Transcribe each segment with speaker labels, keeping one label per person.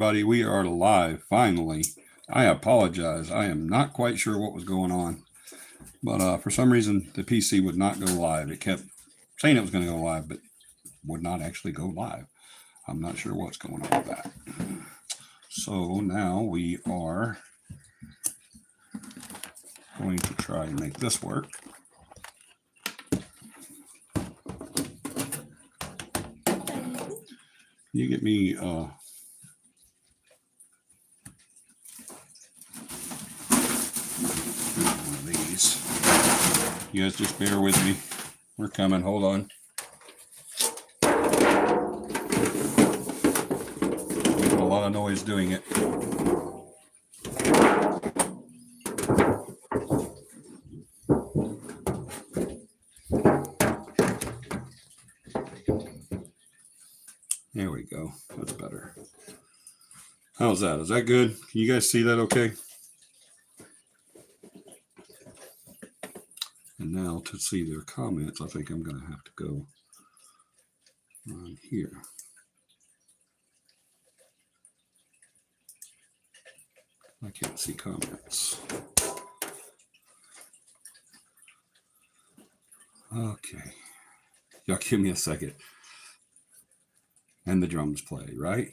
Speaker 1: Buddy, we are live finally. I apologize. I am not quite sure what was going on, but for some reason the PC would not go live. It kept saying it was going to go live, but would not actually go live. I'm not sure what's going on with that. So now we are going to try and make this work. You get me one of these. You guys just bear with me. We're coming. Hold on. Making a lot of noise doing it. There we go. That's better. How's that? Is that good? Can you guys see that okay? And now to see their comments, I think I'm going to have to go on here. I can't see comments. Okay. Y'all give me a second. And the drums play, right?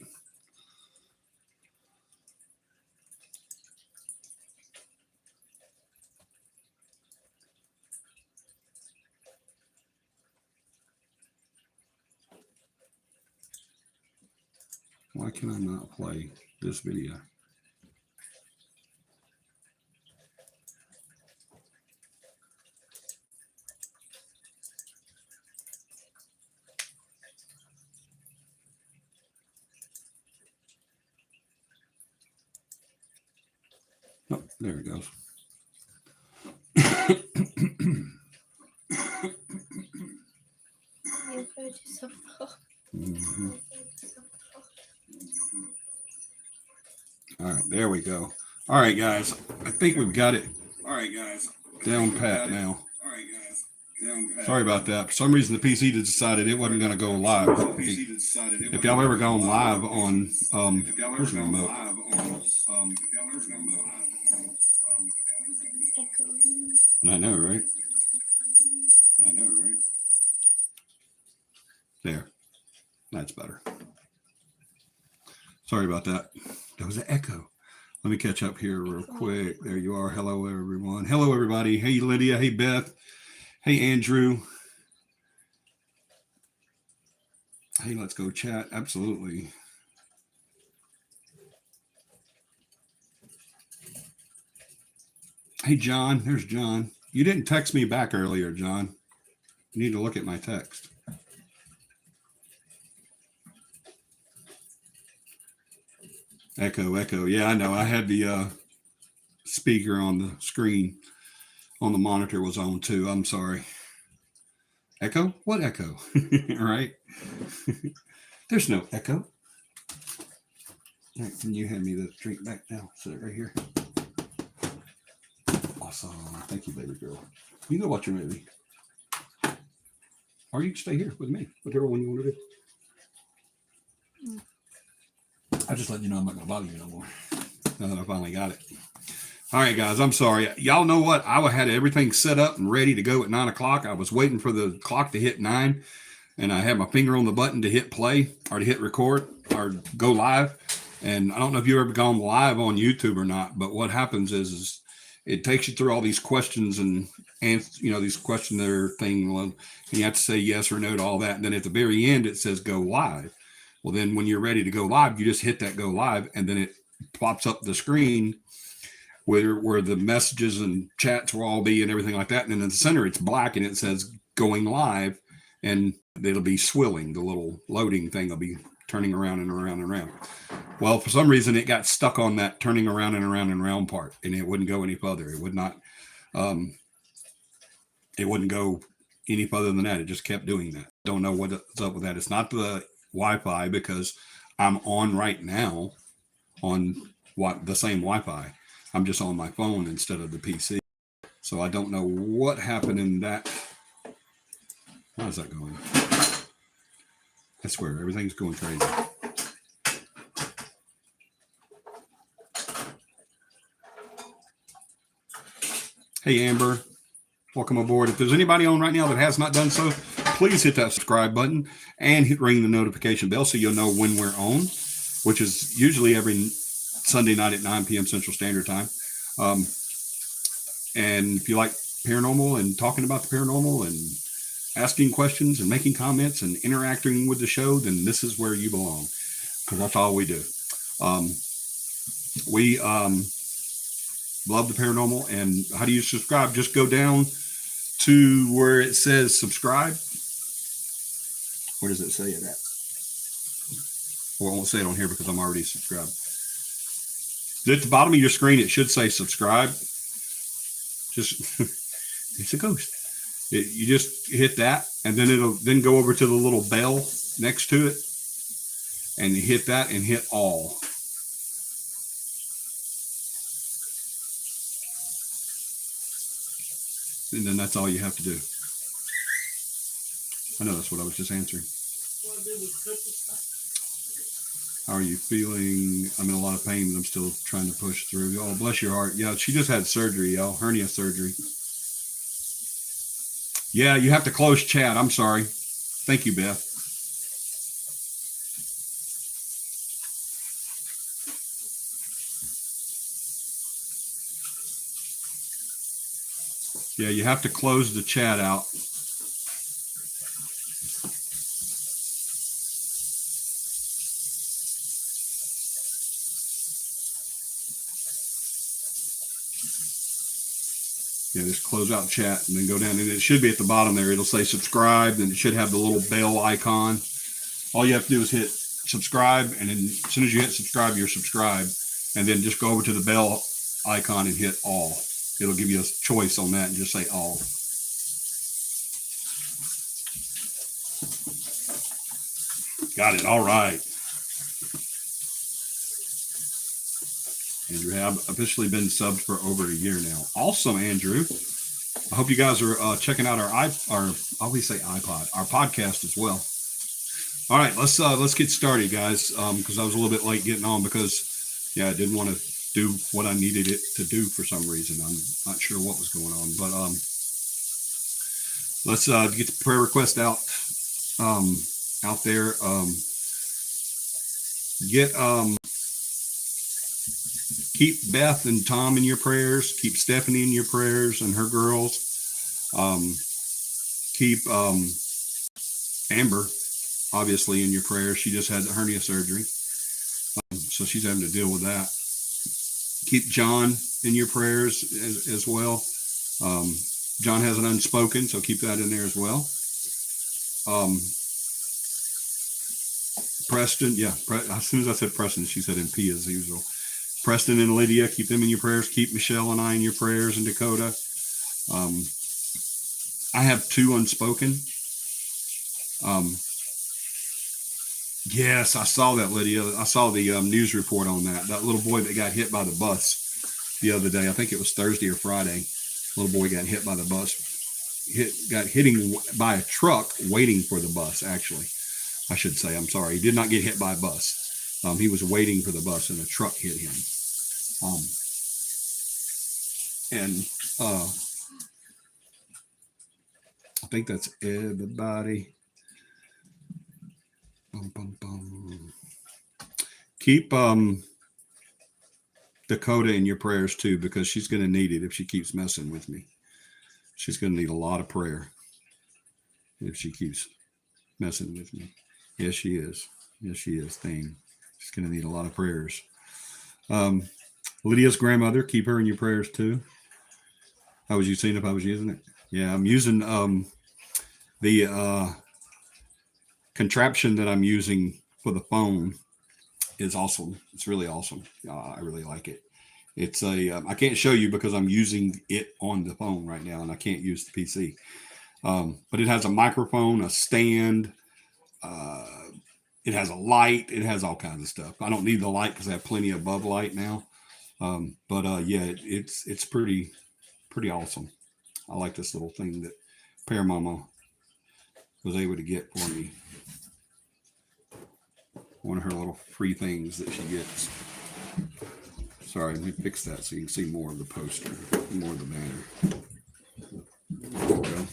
Speaker 1: Why can I not play this video? Oh, there it goes. Mm-hmm. All right, there we go. All right, guys. I think we've got it. All right, guys. Down pat now. All right, guys. Down pat. Sorry about that. For some reason, the PC decided it wasn't going to go live. If y'all ever gone live on, where's the remote? I know, right? I know, right? There. That's better. Sorry about that. There was an echo. Let me catch up here real quick. There you are. Hello, everyone. Hello, everybody. Hey, Lydia. Hey, Beth. Hey, Andrew. Hey, let's go chat. Absolutely. Hey, John. There's John. You didn't text me back earlier, John. You need to look at my text. Echo, echo. Yeah, I know. I had the speaker on the screen on the monitor was on too. I'm sorry. Echo? What echo? Right? There's no echo. All right, can you hand me the drink back now? Sit it right here. Awesome. Thank you, baby girl. You go watch your movie. Or you can stay here with me, whatever one you want to do. I just let you know I'm not going to bother you no more. Now that I finally got it. All right, guys, I'm sorry. Y'all know what? I had everything set up and ready to go at 9 o'clock. I was waiting for the clock to hit 9, and I had my finger on the button to hit play or to hit record or go live. And I don't know if you've ever gone live on YouTube or not, but what happens is it takes you through all these questions and these questionnaire thing, and you have to say yes or no to all that. And then at the very end, it says go live. Well, then when you're ready to go live, you just hit that go live, and then it pops up the screen where the messages and chats will all be and everything like that. And then in the center, it's black, and it says going live, and it'll be swilling. The little loading thing will be turning around and around and around. Well, for some reason, it got stuck on that turning around and around and around part, and it wouldn't go any further. It would not. It wouldn't go any further than that. It just kept doing that. Don't know what's up with that. It's not the Wi-Fi, because I'm on right now on the same Wi-Fi. I'm just on my phone instead of the PC. So I don't know what happened in that. How's that going? I swear, everything's going crazy. Hey, Amber. Welcome aboard. If there's anybody on right now that has not done so, please hit that subscribe button and ring the notification bell so you'll know when we're on, which is usually every Sunday night at 9 p.m. Central Standard Time. And if you like paranormal and talking about the paranormal and asking questions and making comments and interacting with the show, then this is where you belong, because that's all we do. We love the paranormal. And how do you subscribe? Just go down to where it says subscribe. Where does it say it at? Well, I won't say it on here because I'm already subscribed. At the bottom of your screen, it should say subscribe. Just, it's a ghost. You just hit that, and then it'll then go over to the little bell next to it, and you hit that and hit all. And then that's all you have to do. I know that's what I was just answering. How are you feeling? I'm in a lot of pain, but I'm still trying to push through. Oh, bless your heart. Yeah, she just had surgery, y'all. Hernia surgery. Yeah, you have to close chat. I'm sorry. Thank you, Beth. Yeah, you have to close the chat out. Yeah, just close out chat and then go down, and it should be at the bottom there. It'll say subscribe, and it should have the little bell icon. All you have to do is hit subscribe, and then as soon as you hit subscribe, you're subscribed, and then just go over to the bell icon and hit all. It'll give you a choice on that and just say all. Got it. All right. Andrew, I've officially been subbed for over a year now. Awesome, Andrew. I hope you guys are checking out our I always say iPod, our podcast as well. All right, let's get started, guys. Because I was a little bit late getting on because, yeah, I didn't want to do what I needed it to do for some reason. I'm not sure what was going on, but let's get the prayer request out there. Keep Beth and Tom in your prayers. Keep Stephanie in your prayers and her girls. Keep Amber, obviously, in your prayers. She just had the hernia surgery, so she's having to deal with that. Keep John in your prayers as well. John has an unspoken, so keep that in there as well. Preston, yeah. As soon as I said Preston, she said MP as usual. Preston and Lydia, keep them in your prayers. Keep Michelle and I in your prayers, and Dakota. I have 2 unspoken. Yes, I saw that, Lydia. I saw the news report on that. That little boy that got hit by the bus the other day. I think it was Thursday or Friday. Little boy got hit by the bus. Got hitting by a truck waiting for the bus, actually. I should say, I'm sorry. He did not get hit by a bus. He was waiting for the bus, and a truck hit him. I think that's everybody. Keep Dakota in your prayers too, because she's going to need it if she keeps messing with me. She's going to need a lot of prayer if she keeps messing with me. Yes, she is. Yes, she is. Thing. She's going to need a lot of prayers. Lydia's grandmother, keep her in your prayers too. How was you seeing if I was using it? Yeah, I'm using the contraption that I'm using for the phone is awesome. It's really awesome. I really like it. It's I can't show you because I'm using it on the phone right now, and I can't use the PC. But it has a microphone, a stand. It has a light. It has all kinds of stuff. I don't need the light because I have plenty of above light now. Yeah, it's pretty awesome. I like this little thing that Pear Mama was able to get for me. One of her little free things that she gets. Sorry, let me fix that so you can see more of the poster, more of the banner. There we go.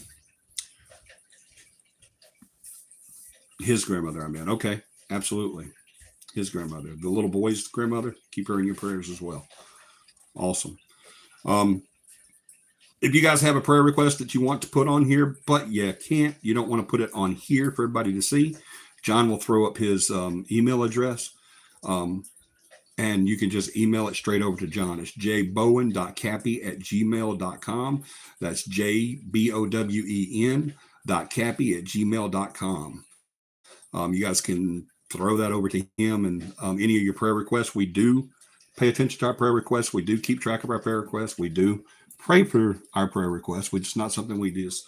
Speaker 1: His grandmother, I mean. Okay, absolutely. His grandmother, the little boy's grandmother. Keep her in your prayers as well. Awesome. If you guys have a prayer request that you want to put on here, but you don't want to put it on here for everybody to see, John will throw up his email address. And you can just email it straight over to John. It's jbowen.capi@gmail.com. That's jbowen.capi@gmail.com. You guys can throw that over to him, and any of your prayer requests. We do pay attention to our prayer requests. We do keep track of our prayer requests. We do pray for our prayer requests, which is not something we just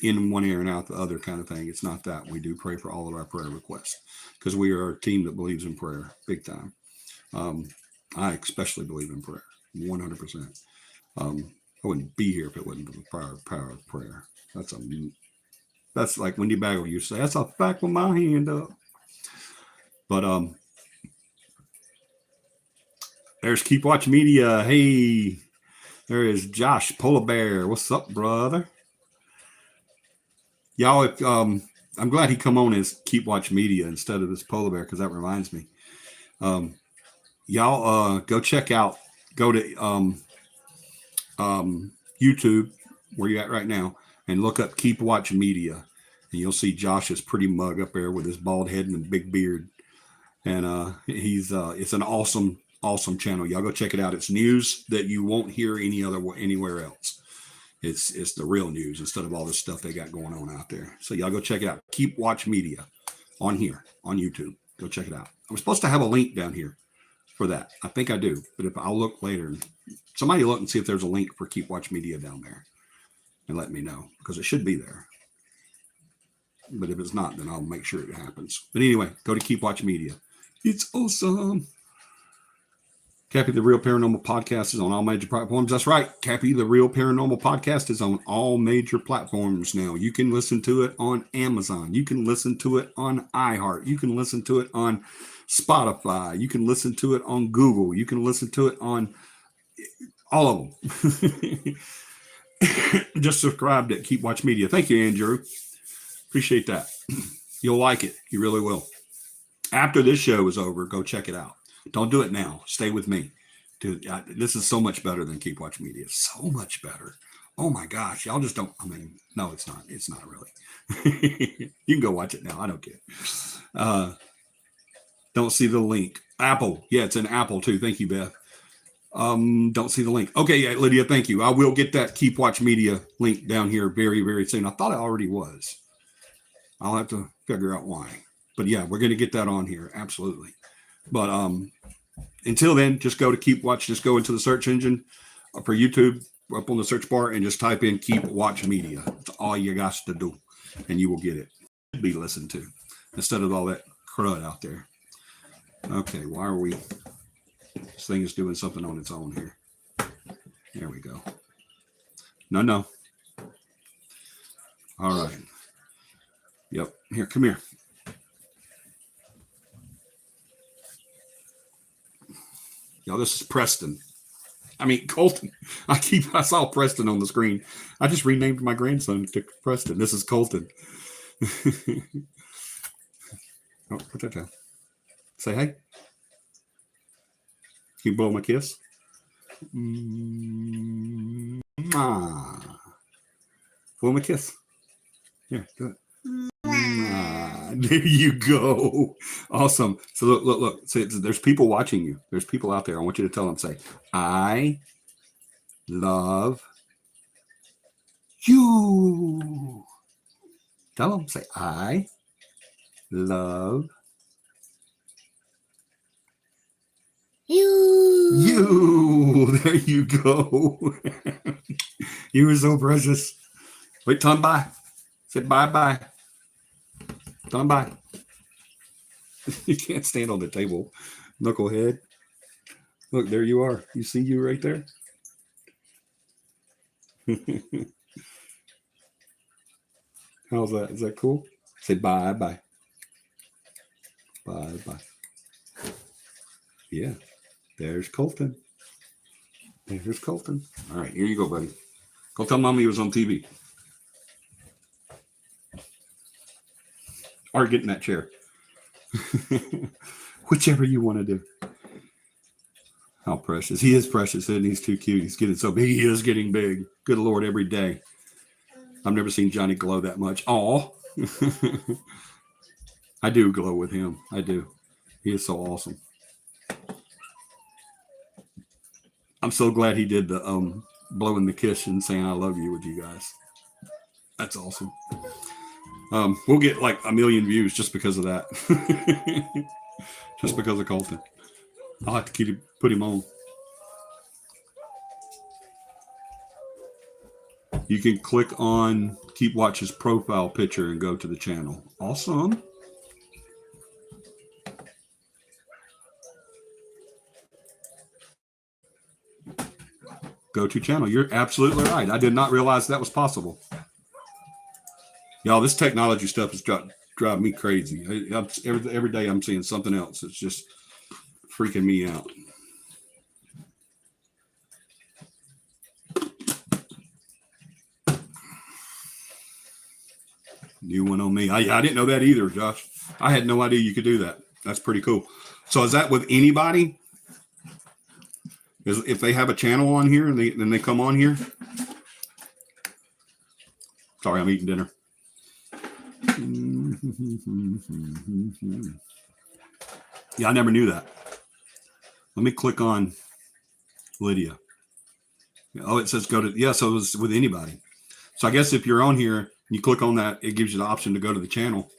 Speaker 1: in one ear and out the other kind of thing. It's not that. We do pray for all of our prayer requests because we are a team that believes in prayer big time. I especially believe in prayer 100%. I wouldn't be here if it wasn't for the power of prayer. That's like Wendy Bagwell used to say, that's a fact with my hand up. But there's Keep Watch Media. Hey, there is Josh Polar Bear. What's up, brother? Y'all, I'm glad he come on as Keep Watch Media instead of this Polar Bear, because that reminds me. Y'all go check out, go to YouTube, where you're at right now, and look up Keep Watch Media. And you'll see Josh's pretty mug up there with his bald head and big beard. And it's an awesome channel. Y'all go check it out. It's news that you won't hear anywhere else. It's the real news instead of all this stuff they got going on out there. So y'all go check it out. Keep Watch Media on here, on YouTube. Go check it out. I'm supposed to have a link down here for that. I think I do. But if I'll look later, somebody look and see if there's a link for Keep Watch Media down there and let me know, because it should be there. But if it's not, then I'll make sure it happens. But anyway, go to Keep Watch Media. It's awesome. Cappy the Real Paranormal Podcast is on all major platforms. That's right. Cappy the Real Paranormal Podcast is on all major platforms now. You can listen to it on Amazon. You can listen to it on iHeart. You can listen to it on Spotify. You can listen to it on Google. You can listen to it on all of them. Just subscribe to Keep Watch Media. Thank you, Andrew. Appreciate that. You'll like it. You really will. After this show is over, go check it out. Don't do it now. Stay with me. Dude, this is so much better than Keep Watch Media. So much better. Oh my gosh. Y'all just don't. I mean, no, it's not. It's not really. You can go watch it now. I don't care. Don't see the link. Apple. Yeah, it's in Apple too. Thank you, Beth. Don't see the link. Okay, yeah, Lydia, thank you. I will get that Keep Watch Media link down here very, very soon. I thought it already was. I'll have to figure out why. But yeah, we're going to get that on here. Absolutely. But until then, just go to Keep Watch. Just go into the search engine for YouTube, up on the search bar, and just type in Keep Watch Media. That's all you got to do, and you will get it. Be listened to instead of all that crud out there. Okay, why are we? This thing is doing something on its own here. There we go. No. All right. Yep. Here, come here. Y'all, this is Preston. I mean, Colton. I saw Preston on the screen. I just renamed my grandson to Preston. This is Colton. Oh, put that down. Say hey. Can you blow him a kiss? Blow him a kiss. Yeah, do it. There you go. Awesome. So look. See, there's people watching you. There's people out there. I want you to tell them, say, I love you. Tell them, say, I love you. There you go. You were so precious. Wait, tell them bye. Say bye. Tell them bye. You can't stand on the table, knucklehead. Look, there you are. You see you right there? How's that? Is that cool? Say bye. Bye. Yeah. There's Colton. There's Colton. All right, here you go, buddy. Go tell Mommy he was on TV. Or get in that chair. Whichever you want to do. How precious. He is precious, and he's too cute. He's getting so big. He is getting big. Good Lord, every day. I've never seen Johnny glow that much. Aw. I do glow with him. I do. He is so awesome. I'm so glad he did the blowing the kiss and saying I love you with you guys. That's awesome. We'll get like 1 million views just because of that. Just because of Colton. I'll have to put him on. You can click on Keep Watch's profile picture and go to the channel. Awesome. Go to channel. You're absolutely right. I did not realize that was possible. Y'all, this technology stuff is driving me crazy. Every day I'm seeing something else. It's just freaking me out. New one on me. I didn't know that either, Josh. I had no idea you could do that. That's pretty cool. So is that with anybody? If they have a channel on here and then they come on here? Sorry, I'm eating dinner. Yeah, I never knew that. Let me click on Lydia. Oh, it says go to, yeah, so it was with anybody. So I guess if you're on here, you click on that, it gives you the option to go to the channel.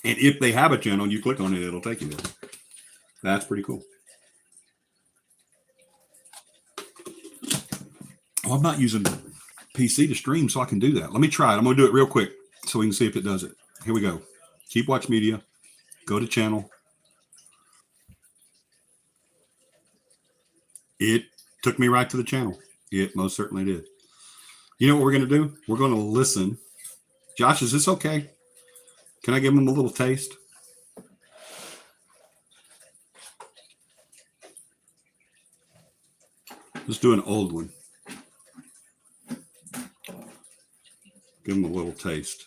Speaker 1: And if they have a channel, you click on it, it'll take you there. That's pretty cool. Oh, I'm not using PC to stream, so I can do that. Let me try it. I'm going to do it real quick so we can see if it does it. Here we go. Keep Watch Media. Go to channel. It took me right to the channel. It most certainly did. You know what we're going to do? We're going to listen. Josh, is this okay? Can I give him a little taste? Let's do an old one. Give him a little taste.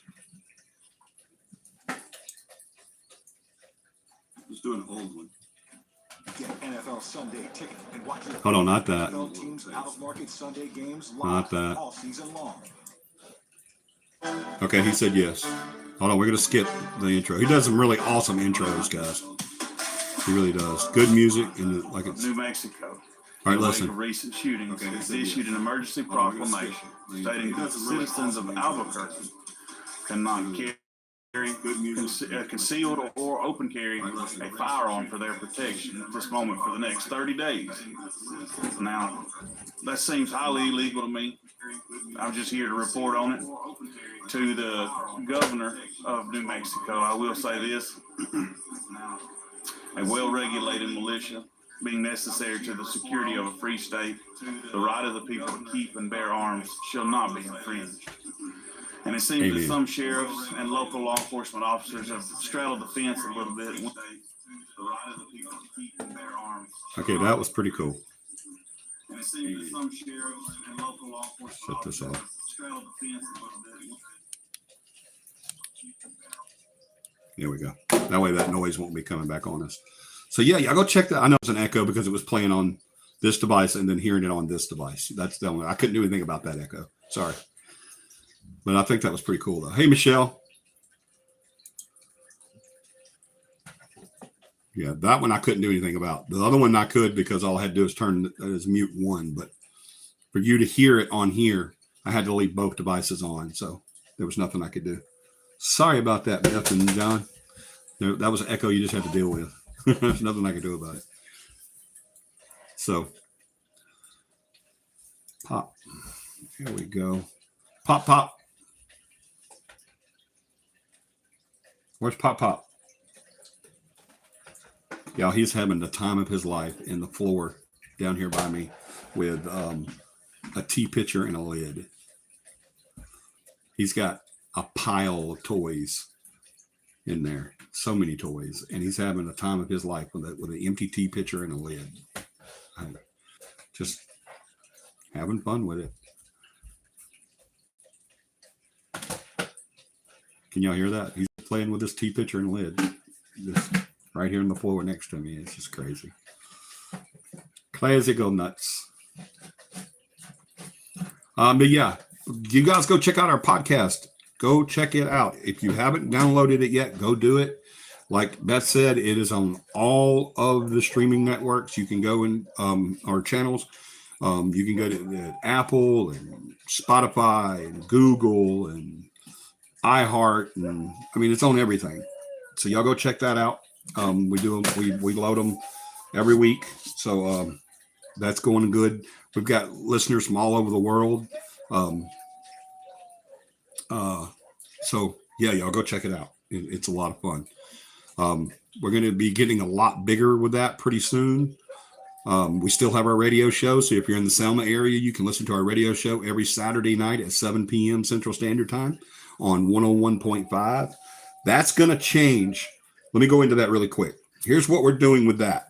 Speaker 1: Let's do an old one. Get NFL Sunday ticket and watch your Hold on, not that. NFL teams out-of-market Sunday games live not that. All season long. Okay, he said yes. Hold on, we're going to skip the intro. He does some really awesome intros, guys. He really does. Good music and like it's
Speaker 2: New Mexico.
Speaker 1: All right, listen.
Speaker 2: Recent shootings has issued an emergency proclamation stating that the citizens of Albuquerque cannot carry concealed or open carry a firearm for their protection at this moment for the next 30 days. Now, that seems highly illegal to me. I'm just here to report on it to the governor of New Mexico. I will say this: a well-regulated militia being necessary to the security of a free state, the right of the people to keep and bear arms shall not be infringed. And it seems that some sheriffs and local law enforcement officers have straddled the fence a little bit.
Speaker 1: Okay, that was pretty cool.
Speaker 2: And it seems that some sheriffs and local law enforcement officers have straddled the fence a little bit.
Speaker 1: There we go. That way that noise won't be coming back on us. So yeah, go check that. I know it's an echo because it was playing on this device and then hearing it on this device. That's the only, I couldn't do anything about that echo. Sorry. But I think that was pretty cool though. Hey, Michelle. Yeah, that one I couldn't do anything about. The other one I could because all I had to do is turn as mute one. But for you to hear it on here, I had to leave both devices on. So there was nothing I could do. Sorry about that, Beth and John. That was an echo you just had to deal with. There's nothing I could do about it. So, pop. Here we go. Pop, pop. Where's Pop, pop? Y'all, he's having the time of his life in the floor down here by me with a tea pitcher and a lid. He's got a pile of toys in there. So many toys. And he's having the time of his life with an empty tea pitcher and a lid. Just having fun with it. Can y'all hear that? He's playing with his tea pitcher and lid. Just right here on the floor next to me. It's just crazy. Crazy go nuts. But yeah, you guys go check out our podcast. Go check it out. If you haven't downloaded it yet, go do it. Like Beth said, it is on all of the streaming networks. You can go in our channels. You can go to Apple and Spotify and Google and iHeart, and I mean it's on everything. So y'all go check that out. We load them every week. So that's going good. We've got listeners from all over the world. So yeah, y'all go check it out. It's a lot of fun. We're going to be getting a lot bigger with that pretty soon. We still have our radio show. So if you're in the Selma area, you can listen to our radio show every Saturday night at 7 p.m. Central Standard Time on 101.5. That's going to change. Let me go into that really quick. Here's what we're doing with that.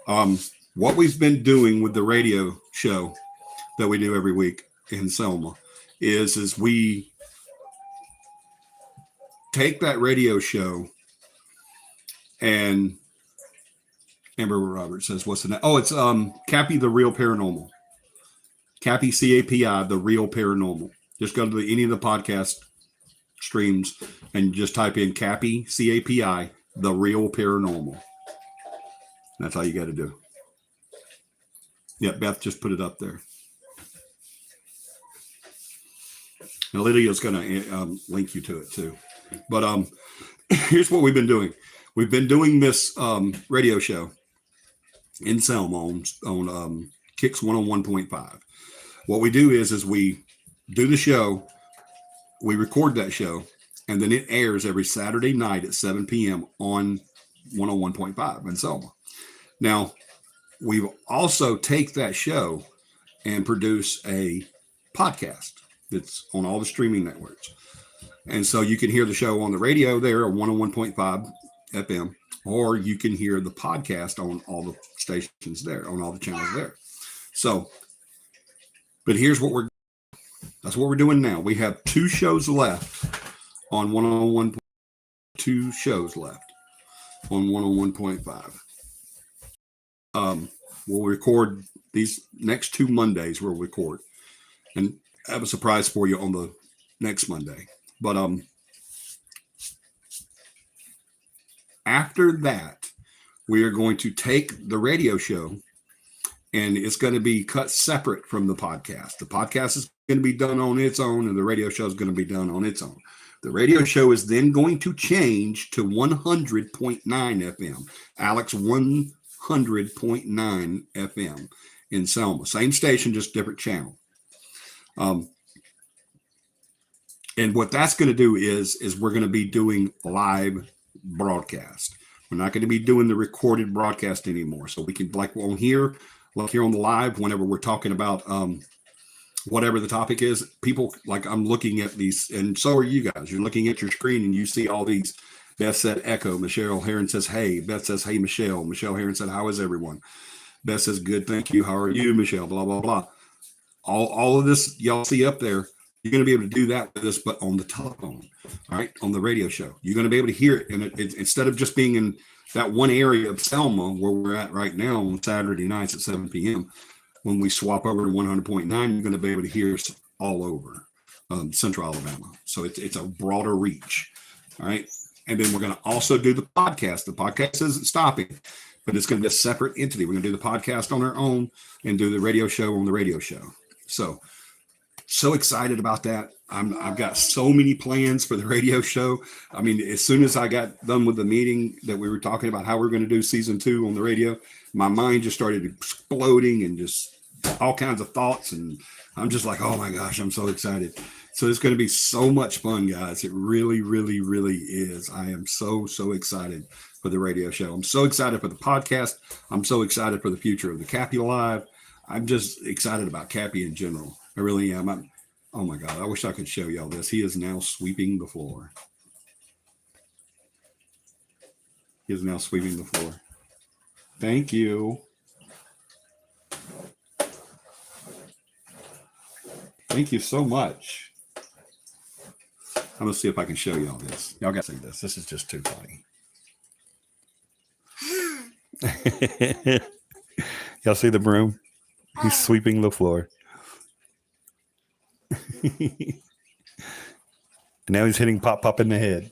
Speaker 1: What we've been doing with the radio show that we do every week in Selma is we take that radio show and Amber Robert says, what's the name? Oh, it's CAPI, the Real Paranormal. CAPI, CAPI, the Real Paranormal. Just go to any of the podcast streams and just type in CAPI, CAPI, the Real Paranormal. That's all you got to do. Yeah, Beth just put it up there. Now, Lydia's going to link you to it too. But here's what we've been doing. We've been doing this radio show in Selma on Kicks 101.5. What we do is we do the show, we record that show, and then it airs every Saturday night at 7 p.m. on 101.5 in Selma. Now, we also take that show and produce a podcast that's on all the streaming networks. And so you can hear the show on the radio there on 101.5 FM, or you can hear the podcast on all the stations there, on all the channels there. So, but here's what that's what we're doing now. We have 2 shows left on 101, 2 shows left on 101.5. We'll record these next 2 Mondays. We'll record and have a surprise for you on the next Monday. But after that, we are going to take the radio show and it's going to be cut separate from the podcast. The podcast is going to be done on its own and the radio show is going to be done on its own. The radio show is then going to change to 100.9 FM. Alex, 100.9 FM in Selma. Same station, just different channel. And what that's going to do is we're going to be doing live broadcast. We're not going to be doing the recorded broadcast anymore. So we can, like on here, like here on the live, whenever we're talking about whatever the topic is, people, like I'm looking at these, and so are you guys. You're looking at your screen and you see all these. Beth said echo. Michelle Heron says, hey. Beth says, hey, Michelle. Michelle Heron said, how is everyone? Beth says, good, thank you. How are you, Michelle? Blah, blah, blah. All of this y'all see up there. You're going to be able to do that with us, but on the telephone, all right, on the radio show. You're going to be able to hear it. And instead of just being in that one area of Selma where we're at right now on Saturday nights at 7 p.m., when we swap over to 100.9, you're going to be able to hear us all over Central Alabama. So it's a broader reach, all right? And then we're going to also do the podcast. The podcast isn't stopping, but it's going to be a separate entity. We're going to do the podcast on our own and do the radio show on the radio show. So excited about that. I've got so many plans for the radio show. I mean, as soon as I got done with the meeting that we were talking about how we're going to do season 2 on the radio, my mind just started exploding and just all kinds of thoughts. And I'm just like, oh my gosh, I'm so excited. So it's going to be so much fun, guys. It really, really, really is. I am so excited for the radio show. I'm so excited for the podcast. I'm so excited for the future of the CAPI Live. I'm just excited about CAPI in general. I really am. Oh my God. I wish I could show y'all this. He is now sweeping the floor. He is now sweeping the floor. Thank you. Thank you so much. I'm gonna see if I can show y'all this. Y'all gotta see this. This is just too funny. Y'all see the broom? He's sweeping the floor. And now he's hitting Pop in the head.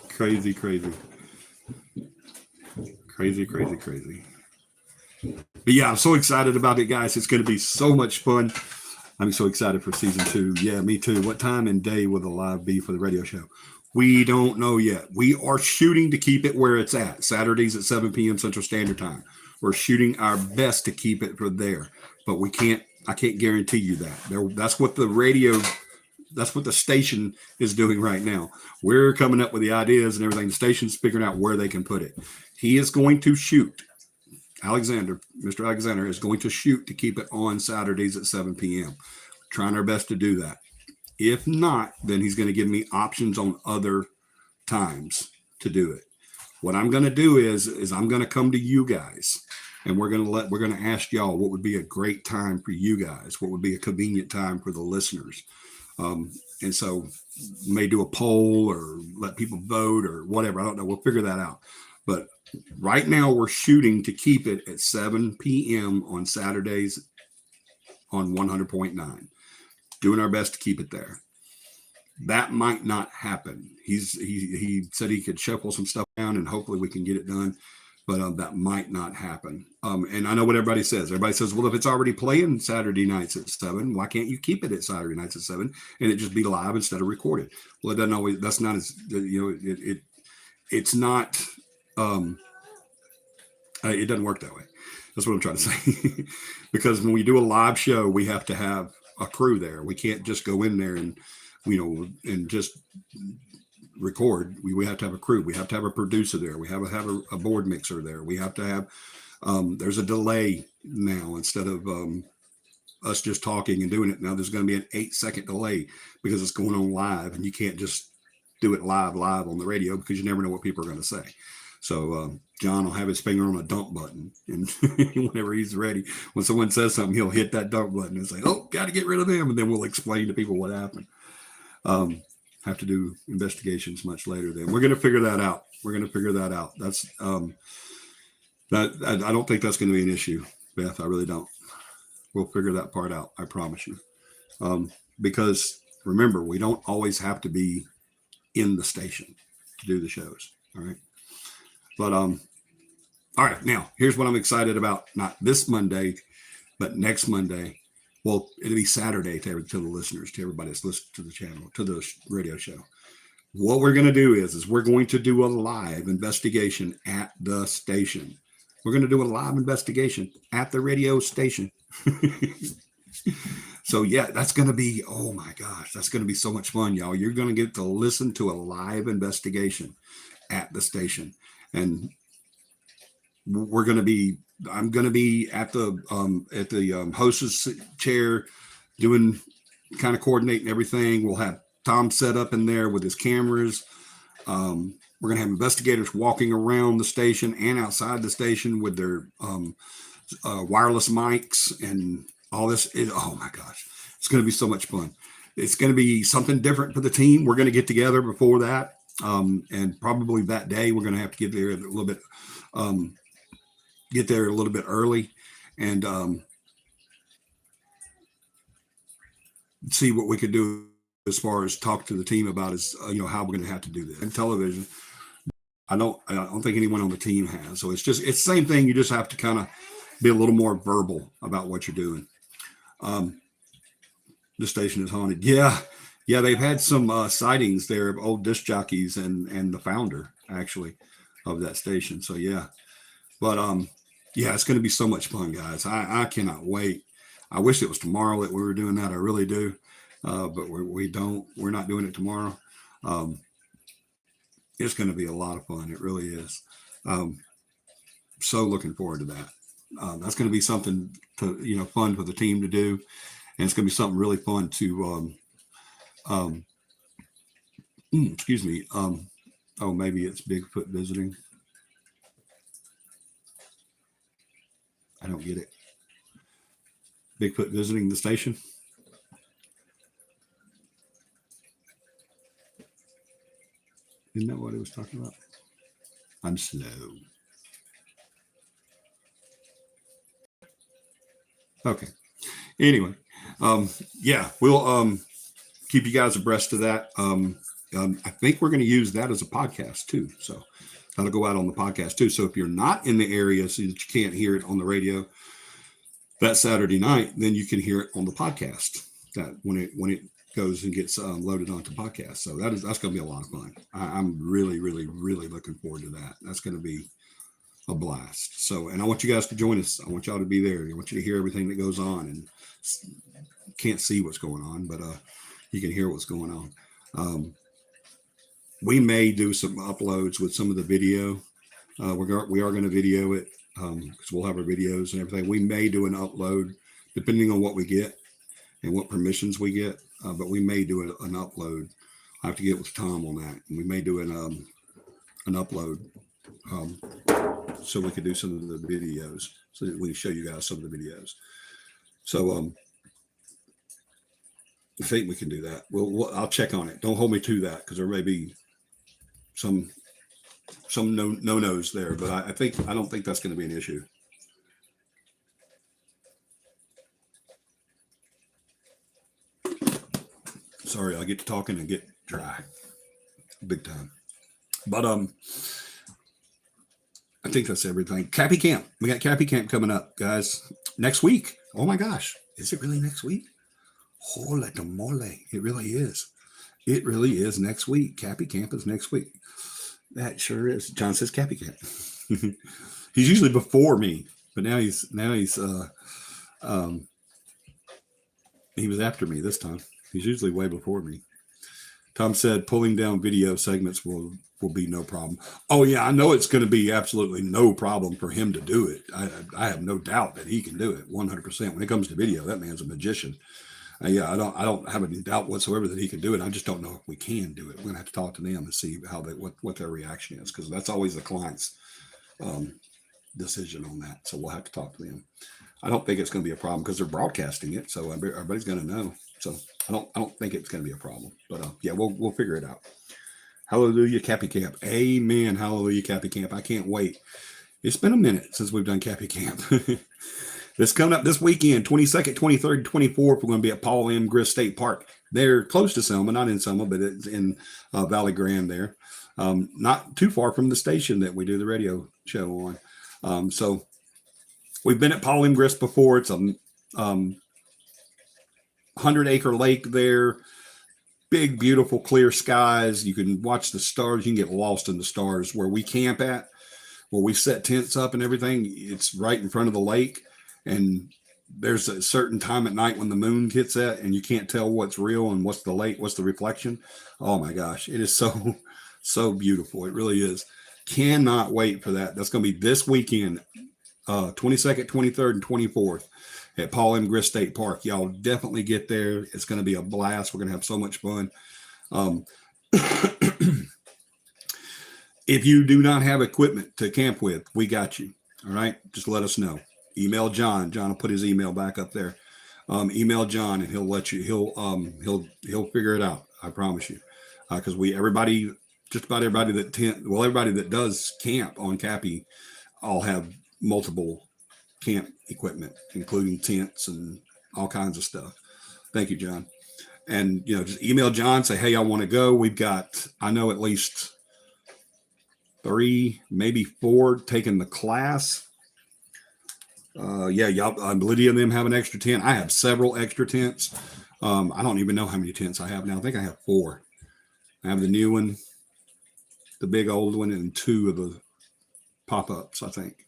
Speaker 1: Crazy. But yeah, I'm so excited about it, guys. It's going to be so much fun. I'm so excited for season 2. Yeah, me too. What time and day will the live be for the radio show? We don't know yet. We are shooting to keep it where it's at. Saturdays at 7 p.m. Central Standard Time. We're shooting our best to keep it for there, but I can't guarantee you that. That's what the station is doing right now. We're coming up with the ideas and everything. The station's figuring out where they can put it. He is going to shoot. Mr. Alexander is going to shoot to keep it on Saturdays at 7 p.m. Trying our best to do that. If not, then he's going to give me options on other times to do it. What I'm going to do is I'm going to come to you guys and we're going to ask y'all what would be a great time for you guys, what would be a convenient time for the listeners. And so may do a poll or let people vote or whatever. I don't know. We'll figure that out. But right now we're shooting to keep it at 7 p.m. on Saturdays on 100.9. Doing our best to keep it there. That might not happen. He said he could shuffle some stuff down and hopefully we can get it done. But that might not happen. And I know what everybody says. Everybody says, well, if it's already playing Saturday nights at 7, why can't you keep it at Saturday nights at 7 and it just be live instead of recorded? Well, it doesn't always, that's not as, it's not, it doesn't work that way. That's what I'm trying to say. Because when we do a live show, we have to have a crew there. We can't just go in there and, and just record. We have to have a crew. We have to have a producer there. We have to have a board mixer there. We have to have, there's a delay now instead of us just talking and doing it. Now there's going to be an 8-second delay because it's going on live and you can't just do it live on the radio because you never know what people are going to say. So John will have his finger on a dump button and whenever he's ready, when someone says something, he'll hit that dump button and say, oh, got to get rid of them. And then we'll explain to people what happened. Have to do investigations much later then. We're going to figure that out. That's I don't think that's going to be an issue, Beth. I really don't. We'll figure that part out. I promise you. Because remember, we don't always have to be in the station to do the shows. All right. But all right, now here's what I'm excited about. Not this Monday, but next Monday. Well, it'll be Saturday to the listeners, to everybody that's listening to the channel, to the radio show. What we're going to do is we're going to do a live investigation at the station. We're going to do a live investigation at the radio station. So yeah, that's going to be, oh my gosh, that's going to be so much fun, y'all. You're going to get to listen to a live investigation at the station. And I'm going to be at the hostess chair doing kind of coordinating everything. We'll have Tom set up in there with his cameras. We're going to have investigators walking around the station and outside the station with their wireless mics and all this. Oh my gosh, it's going to be so much fun. It's going to be something different for the team. We're going to get together before that. And probably that day we're going to have to get there a little bit early and see what we could do as far as talk to the team about is how we're going to have to do this. And television, I don't think anyone on the team has. So it's the same thing. You just have to kind of be a little more verbal about what you're doing. The station is haunted. Yeah, they've had some sightings there of old disc jockeys and the founder actually of that station. So yeah, but yeah, it's going to be so much fun, guys. I cannot wait. I wish it was tomorrow that we were doing that. I really do, but we don't. We're not doing it tomorrow. It's going to be a lot of fun. It really is. So looking forward to that. That's going to be something to fun for the team to do, and it's going to be something really fun to. Excuse me. Oh, maybe it's Bigfoot visiting. I don't get it. Bigfoot visiting the station. Isn't that what he was talking about? I'm slow. Okay. Anyway, yeah, we'll keep you guys abreast of that. I think we're going to use that as a podcast too. So that'll go out on the podcast too. So if you're not in the area so that you can't hear it on the radio that Saturday night, then you can hear it on the podcast that when it goes and gets loaded onto podcast. So that's going to be a lot of fun. I'm really, really, really looking forward to that. That's going to be a blast. So, and I want you guys to join us. I want y'all to be there. I want you to hear everything that goes on, and can't see what's going on, but you can hear what's going on. We may do some uploads with some of the video. We are going to video it because we'll have our videos and everything. We may do an upload depending on what we get and what permissions we get, but we may do an upload. I have to get with Tom on that, and we may do an upload so we could do some of the videos, so that we can show you guys some of the videos. So I think we can do that. I'll check on it. Don't hold me to that because there may be some no-nos there, but I don't think that's going to be an issue. Sorry, I get to talking and get dry big time. But I think that's everything. CAPI Camp. We got CAPI Camp coming up, guys, next week. Oh my gosh. Is it really next week? Holy mole. It really is. It really is next week. CAPI Camp is next week. That sure is. John says CAPI Camp. He's usually before me, but now he's he was after me this time. He's usually way before me. Tom said pulling down video segments will be no problem. Oh yeah, I know it's going to be absolutely no problem for him to do it. I have no doubt that he can do it 100%. When it comes to video, that man's a magician. Yeah, I don't have any doubt whatsoever that he can do it. I just don't know if we can do it. We're gonna have to talk to them and see what their reaction is, because that's always the client's decision on that. So we'll have to talk to them. I don't think it's going to be a problem because they're broadcasting it, so everybody's going to know. So I don't think it's going to be a problem. But yeah, we'll figure it out. Hallelujah, CAPI Camp. Amen. Hallelujah, CAPI Camp. I can't wait. It's been a minute since we've done CAPI Camp. This coming up this weekend, 22nd, 23rd, and 24th, we're going to be at Paul M. Grist State Park. They're close to Selma, not in Selma, but it's in Valley Grande there. Not too far from the station that we do the radio show on. So we've been at Paul M. Grist before. It's a 100-acre lake there. Big, beautiful, clear skies. You can watch the stars. You can get lost in the stars. Where we camp at, where we set tents up and everything, it's right in front of the lake. And there's a certain time at night when the moon hits that and you can't tell what's real and what's the lake, what's the reflection. Oh my gosh, it is so beautiful. It really is. Cannot wait for that. That's going to be this weekend, 22nd, 23rd, and 24th at Paul M. Grist State Park. Y'all definitely get there. It's going to be a blast. We're going to have so much fun. If you do not have equipment to camp with, we got you. All right. Just let us know. Email John. John will put his email back up there. Email John and he'll let you, he'll figure it out. I promise you. Cause just about everybody everybody that does camp on CAPI all have multiple camp equipment, including tents and all kinds of stuff. Thank you, John. And, just email John, say, hey, I want to go. I know at least 3, maybe 4 taking the class. Y'all, Lydia and them have an extra tent. I have several extra tents. I don't even know how many tents I have now. I think I have 4. I have the new one, the big old one, and 2 of the pop-ups, I think.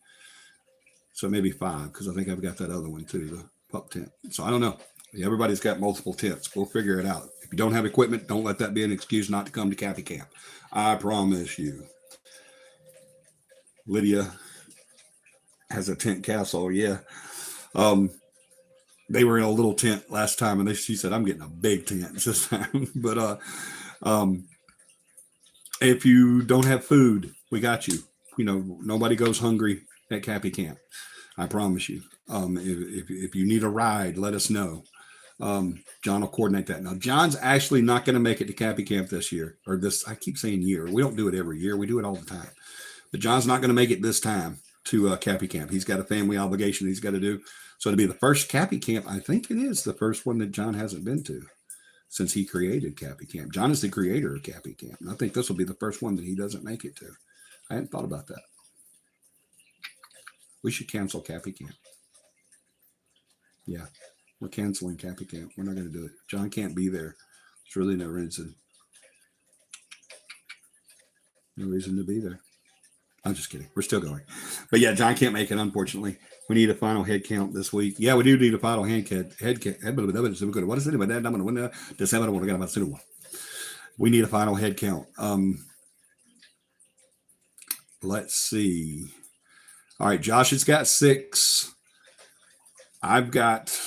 Speaker 1: So maybe 5, because I think I've got that other one too, the pup tent. So I don't know. Everybody's got multiple tents. We'll figure it out. If you don't have equipment, don't let that be an excuse not to come to CAPI Camp. I promise you. Lydia has a tent castle. Yeah. They were in a little tent last time, and she said, I'm getting a big tent this time. But if you don't have food, we got you. Nobody goes hungry at CAPI Camp. I promise you. If you need a ride, let us know. John will coordinate that. Now, John's actually not going to make it to CAPI camp this year, or this. I keep saying year. We don't do it every year. We do it all the time. But John's not going to make it this time to CAPI camp. He's got a family obligation he's got to do. So to be the first CAPI camp, I think it is the first one that John hasn't been to since he created CAPI camp. John is the creator of CAPI camp. And I think this will be the first one that he doesn't make it to. I hadn't thought about that. We should cancel CAPI camp. Yeah, we're canceling CAPI camp. We're not going to do it. John can't be there. There's really no reason. No reason to be there. I'm just kidding. We're still going. But yeah, John can't make it, unfortunately. We need a final head count this week. Yeah, we do need a final head count. What is it? We need a final head count. Let's see. All right, Josh has got 6. I've got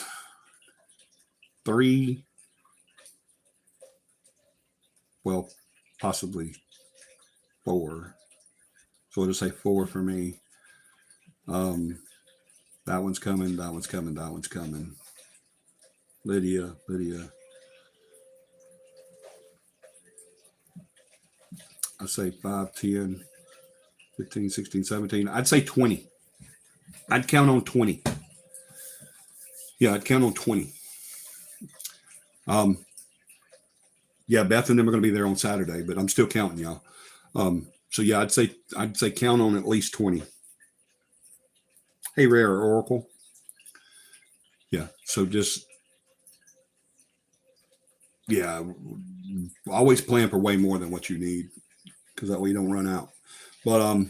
Speaker 1: 3. Well, possibly 4. So we'll just say 4 for me. That one's coming. That one's coming. That one's coming. Lydia. I say 5, 10, 15, 16, 17. I'd say 20. I'd count on 20. Yeah, I'd count on 20. Yeah, Beth and them are going to be there on Saturday, but I'm still counting y'all. So yeah, I'd say count on at least 20. Hey, Rare Oracle. Yeah, so just always plan for way more than what you need, because that way you don't run out. But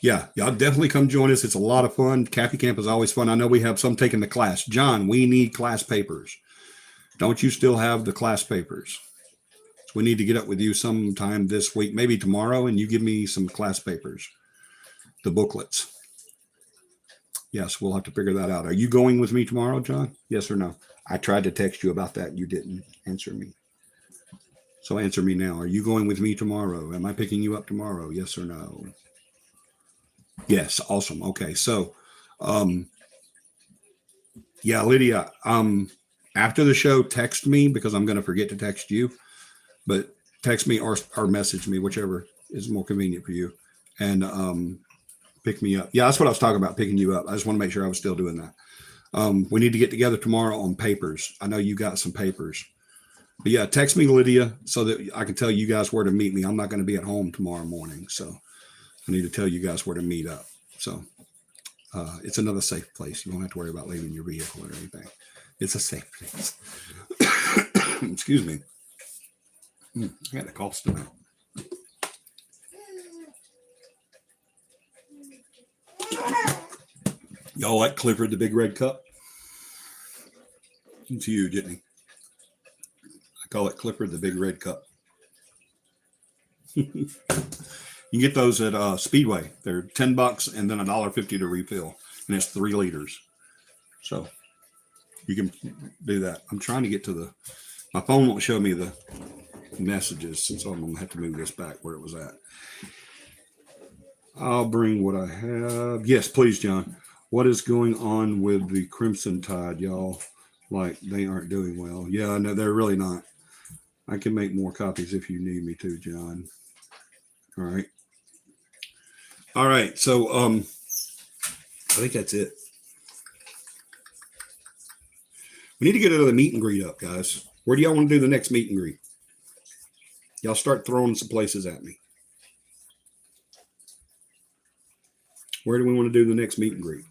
Speaker 1: yeah, y'all definitely come join us. It's a lot of fun. CAPI camp is always fun. I know we have some taking the class. John, we need class papers. Don't you still have the class papers? So we need to get up with you sometime this week, maybe tomorrow, and you give me some class papers, the booklets. Yes, we'll have to figure that out. Are you going with me tomorrow, John? Yes or no? I tried to text you about that. You didn't answer me. So answer me now. Are you going with me tomorrow? Am I picking you up tomorrow? Yes or no? Yes. Awesome. Okay. So, yeah, Lydia, after the show, text me, because I'm going to forget to text you, but text me or message me, whichever is more convenient for you, and pick me up. Yeah, that's what I was talking about, picking you up. I just want to make sure I was still doing that. We need to get together tomorrow on papers. I know you got some papers. But yeah, text me, Lydia, so that I can tell you guys where to meet me. I'm not going to be at home tomorrow morning, so I need to tell you guys where to meet up. So it's another safe place. You don't have to worry about leaving your vehicle or anything. It's a safe place. Excuse me. I got a cough still. Y'all like Clifford the Big Red Cup? It's huge, isn't he? I call it Clifford the Big Red Cup. You can get those at Speedway. They're $10 and then $1.50 to refill, and it's 3 liters. So you can do that. I'm trying to get to my phone won't show me the messages, so I'm gonna have to move this back where it was at. I'll bring what I have. Yes, please, John. What is going on with the Crimson Tide, y'all? Like, they aren't doing well. Yeah, no, they're really not. I can make more copies if you need me to, John. All right. All right. So I think that's it. We need to get another meet and greet up, guys. Where do y'all want to do the next meet and greet? Y'all start throwing some places at me. Where do we want to do the next meet and greet?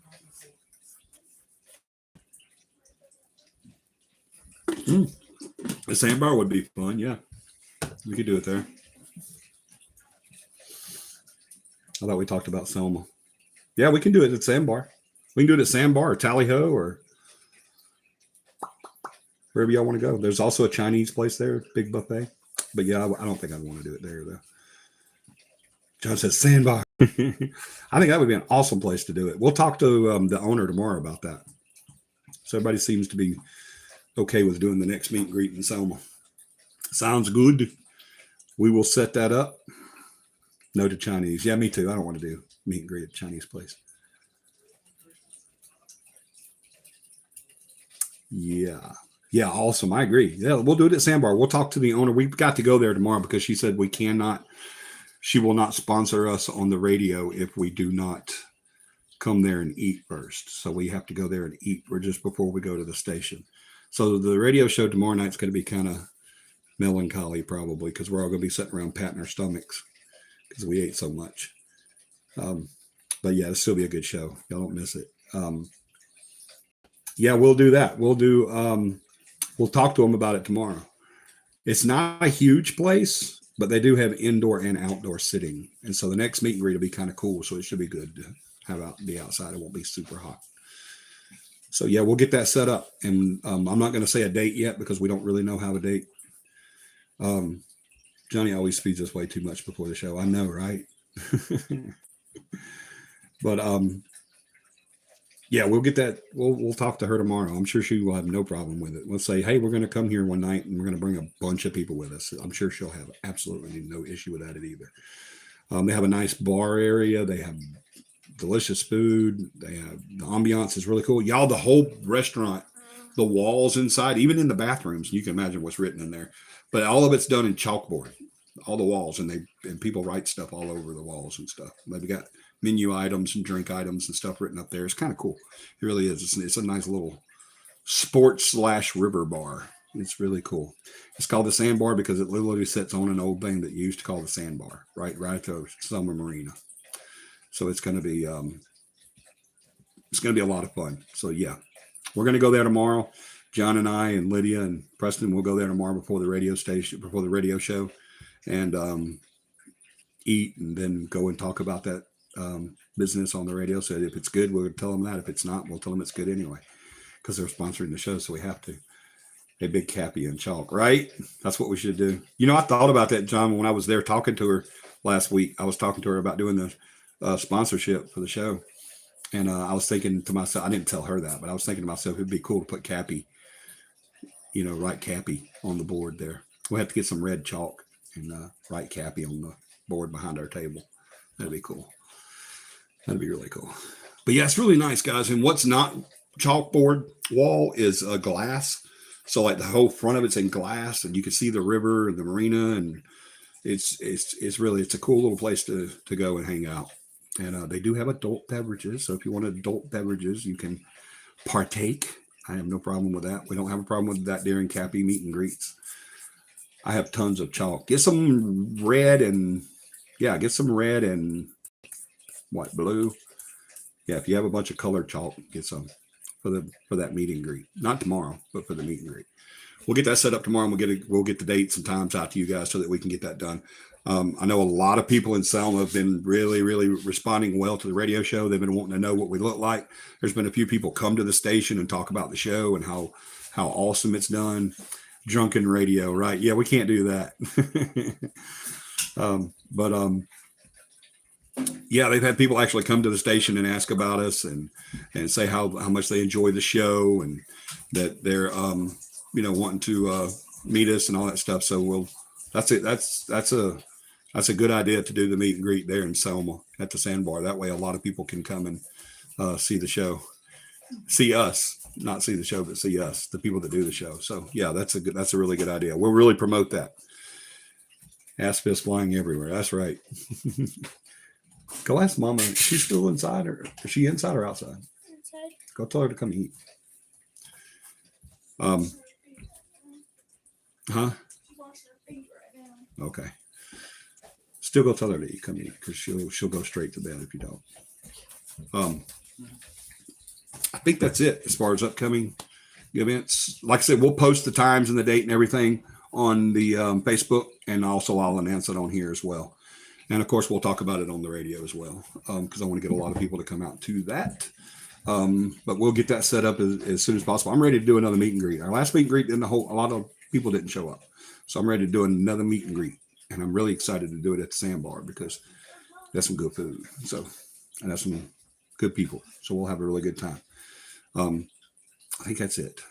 Speaker 1: The Sandbar would be fun. Yeah. We could do it there. I thought we talked about Selma. Yeah, we can do it at Sandbar. We can do it at Sandbar or Tally Ho or wherever y'all want to go. There's also a Chinese place there, big buffet. But yeah, I don't think I'd want to do it there, though. John says Sandbar. I think that would be an awesome place to do it. We'll talk to the owner tomorrow about that. So everybody seems to be okay with doing the next meet and greet in Selma. Sounds good. We will set that up. No to Chinese. Yeah, me too. I don't want to do meet and greet at Chinese place. Yeah. Yeah. Awesome. I agree. Yeah. We'll do it at Sandbar. We'll talk to the owner. We've got to go there tomorrow because she said she will not sponsor us on the radio if we do not come there and eat first. So we have to go there and eat. We're just before we go to the station. So the radio show tomorrow night's going to be kind of melancholy probably because we're all going to be sitting around patting our stomachs because we ate so much. But yeah, it'll still be a good show. Y'all don't miss it. Yeah, we'll do that. We'll talk to them about it tomorrow. It's not a huge place, but they do have indoor and outdoor sitting. And so the next meet and greet will be kind of cool. So it should be good to be outside. It won't be super hot. So yeah, we'll get that set up. And I'm not going to say a date yet because we don't really know how to date. Johnny always speeds us way too much before the show. I know, right? But yeah, we'll get that. We'll talk to her tomorrow. I'm sure she will have no problem with it. We'll say, hey, we're going to come here one night and we're going to bring a bunch of people with us. I'm sure she'll have absolutely no issue with that either. They have a nice bar area. They have delicious food. They have the ambiance is really cool. Y'all, the whole restaurant, the walls inside, even in the bathrooms, you can imagine what's written in there. But all of it's done in chalkboard, all the walls, and people write stuff all over the walls and stuff. They've got menu items and drink items and stuff written up there. It's kind of cool. It really is. It's a nice little sports/river bar. It's really cool. It's called the Sandbar because it literally sits on an old thing that you used to call the Sandbar, right at the summer marina. So it's going to be a lot of fun. So yeah, we're going to go there tomorrow. John and I and Lydia and Preston will go there tomorrow before the radio show, and eat and then go and talk about that business on the radio. So if it's good, we'll tell them that. If it's not, we'll tell them it's good anyway because they're sponsoring the show, so we have to. A big CAPI and chalk, right? That's what we should do. I thought about that, John, when I was there talking to her last week. I was talking to her about doing the sponsorship for the show. And I was thinking to myself, I didn't tell her that, but I was thinking to myself, it'd be cool to put CAPI, write CAPI on the board there. We'll have to get some red chalk and write CAPI on the board behind our table. That'd be cool. That'd be really cool. But yeah, it's really nice, guys. And what's not chalkboard wall is glass. So like the whole front of it's in glass and you can see the river and the marina. And it's a cool little place to go and hang out. And they do have adult beverages. So if you want adult beverages, you can partake. I have no problem with that. We don't have a problem with that during CAPI meet and greets. I have tons of chalk. Get some red and what, blue? Yeah, if you have a bunch of colored chalk, get some for that meet and greet. Not tomorrow, but for the meet and greet. We'll get that set up tomorrow, and we'll get the dates and times out to you guys so that we can get that done. I know a lot of people in Selma have been really, really responding well to the radio show. They've been wanting to know what we look like. There's been a few people come to the station and talk about the show and how awesome it's done. Drunken radio, right? Yeah, we can't do that. Yeah, they've had people actually come to the station and ask about us and say how much they enjoy the show and that they're wanting to meet us and all that stuff. So that's it. That's a good idea to do the meet and greet there in Selma at the Sandbar. That way, a lot of people can come and see the show, see us, not see the show, but see us, the people that do the show. So yeah, that's a really good idea. We'll really promote that. Ass fist flying everywhere. That's right. Go ask Mama. She's still inside, or is she inside or outside? Inside. Go tell her to come eat. Huh? Okay. Still go tell her to come eat because she'll go straight to bed if you don't. I think that's it as far as upcoming events. Like I said, we'll post the times and the date and everything on the Facebook, and also I'll announce it on here as well. And of course, we'll talk about it on the radio as well because I want to get a lot of people to come out to that. But we'll get that set up as soon as possible. I'm ready to do another meet and greet. Our last meet and greet, a lot of people didn't show up. So I'm ready to do another meet and greet. And I'm really excited to do it at the Sandbar because that's some good food. So, and that's some good people. So we'll have a really good time. I think that's it.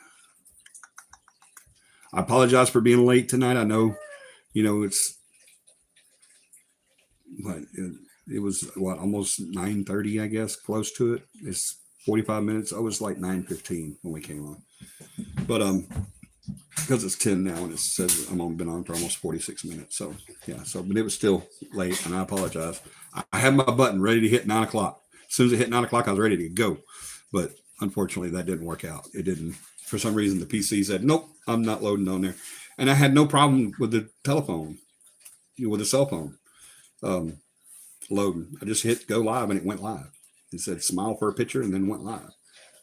Speaker 1: I apologize for being late tonight. I know, it's but it was almost 9:30, I guess, close to it. It's 45 minutes. Oh, it was like 9:15 when we came on. But because it's 10 now and it says been on for almost 46 minutes. So yeah, but it was still late and I apologize. I had my button ready to hit 9 o'clock. As soon as it hit 9 o'clock, I was ready to go. But unfortunately that didn't work out. It didn't, for some reason, the PC said, nope, I'm not loading on there. And I had no problem with the telephone, with the cell phone loading. I just hit go live and it went live. It said smile for a picture and then went live.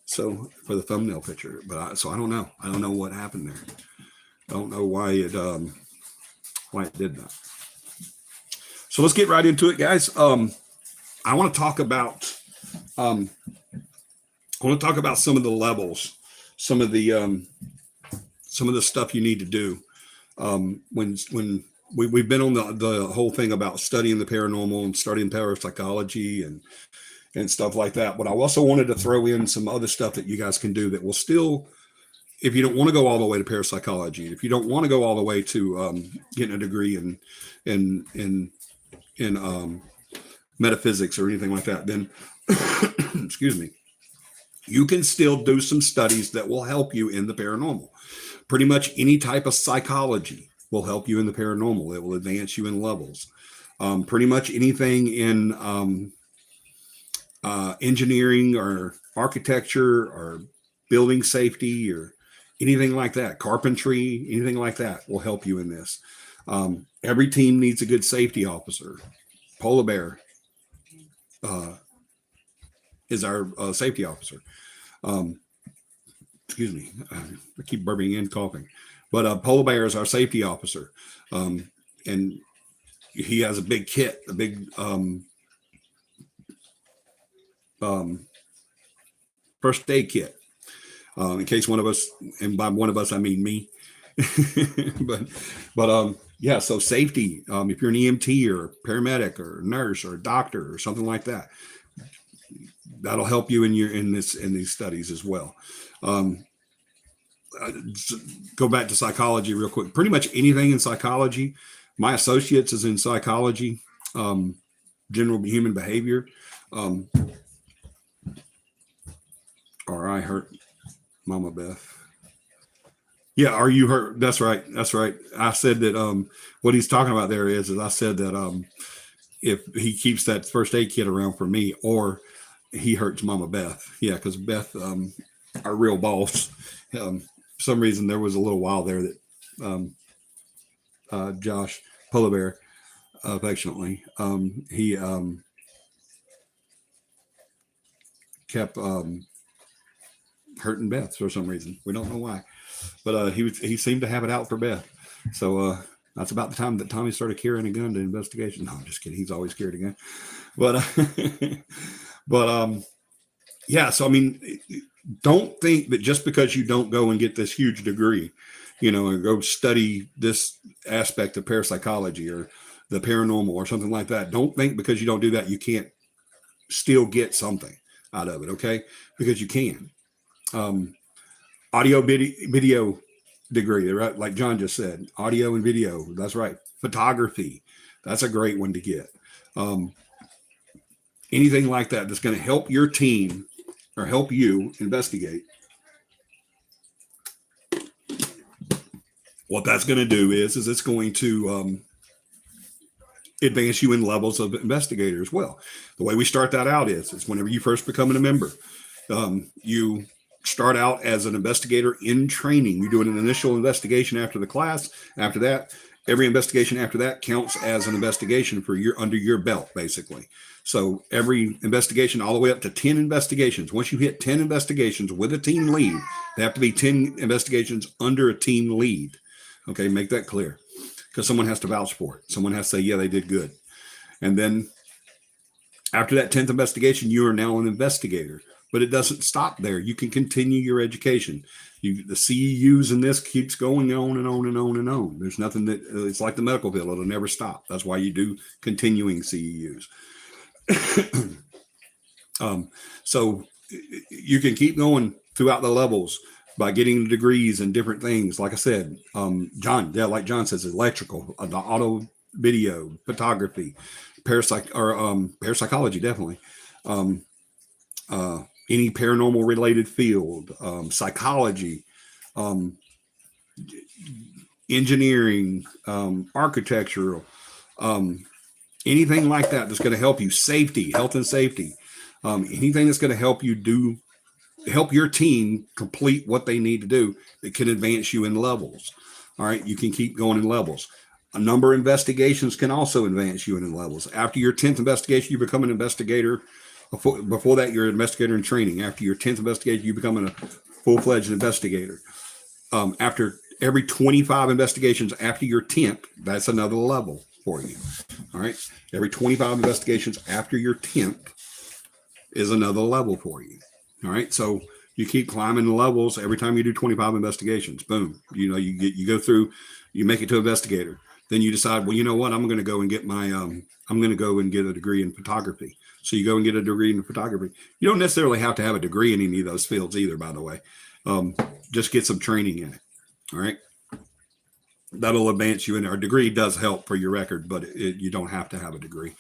Speaker 1: So for the thumbnail picture, but I don't know. I don't know what happened there. I don't know why it did that. So let's get right into it, guys. I want to talk about some of the levels, some of the stuff you need to do when we've been on the whole thing about studying the paranormal and studying parapsychology and stuff like that. But I also wanted to throw in some other stuff that you guys can do that will still, if you don't want to go all the way to parapsychology, if you don't want to go all the way to getting a degree in metaphysics or anything like that, then excuse me, you can still do some studies that will help you in the paranormal. Pretty much any type of psychology will help you in the paranormal. It will advance you in levels. Pretty much anything in engineering or architecture or building safety or anything like that, carpentry, anything like that will help you in this. Every team needs a good safety officer. Polar Bear is our safety officer. Excuse me, I keep burping and coughing, but Polar Bear is our safety officer, and he has a big kit, a big first aid kit, in case one of us, and by one of us I mean me, but yeah, so safety, if you're an EMT or paramedic or nurse or doctor or something like that, that'll help you in these studies as well. Go back to psychology real quick. Pretty much anything in psychology. My associates is in psychology, general human behavior. Or I hurt Mama Beth. Yeah, are you hurt? That's right. I said that what he's talking about there is I said that if he keeps that first aid kit around for me, or he hurts Mama Beth. Yeah, because Beth, our real boss, for some reason there was a little while there that Josh Polar Bear, affectionately, he kept hurting Beth for some reason. We don't know why, but he seemed to have it out for Beth. So that's about the time that Tommy started carrying a gun to investigation. No, I'm just kidding. He's always carried a gun, but yeah. So I mean, don't think that just because you don't go and get this huge degree, and go study this aspect of parapsychology or the paranormal or something like that. Don't think because you don't do that, you can't still get something out of it. Okay. Because you can. Audio video degree, right? Like John just said, audio and video. That's right. Photography. That's a great one to get. Anything like that that's going to help your team or help you investigate. What that's going to do is it's going to advance you in levels of investigator as well. The way we start that out is whenever you first become a member, you start out as an investigator in training. You do an initial investigation after the class. After that, every investigation after that counts as an investigation for under your belt, basically. So every investigation, all the way up to 10 investigations. Once you hit 10 investigations with a team lead, they have to be 10 investigations under a team lead. Okay, make that clear, because someone has to vouch for it. Someone has to say, yeah, they did good. And then after that 10th investigation, you are now an investigator. But it doesn't stop there. You can continue your education. The CEUs in this keeps going on and on and on and on. There's nothing that, it's like the medical field. It'll never stop. That's why you do continuing CEUs. So you can keep going throughout the levels by getting degrees and different things. Like I said, John, yeah, like John says, electrical, the auto video, photography, parapsychology, definitely. Any paranormal related field, psychology, um, engineering, architectural, anything like that that's going to help you, safety, health and safety, anything that's going to help you help your team complete what they need to do that can advance you in levels. All right, you can keep going in levels. A number of investigations can also advance you in levels. After your 10th investigation, you become an investigator. Before that, you're an investigator in training. After your 10th investigation, you become a full-fledged investigator. After every 25 investigations after your 10th, that's another level for you. All right. Every 25 investigations after your 10th is another level for you. All right. So you keep climbing the levels every time you do 25 investigations. Boom. You go through, you make it to investigator. Then you decide, well, you know what? I'm going to go and get a degree in photography. So you go and get a degree in photography. You don't necessarily have to have a degree in any of those fields either, by the way. Just get some training in it. All right. That'll advance you in there. A degree does help for your record, but you don't have to have a degree.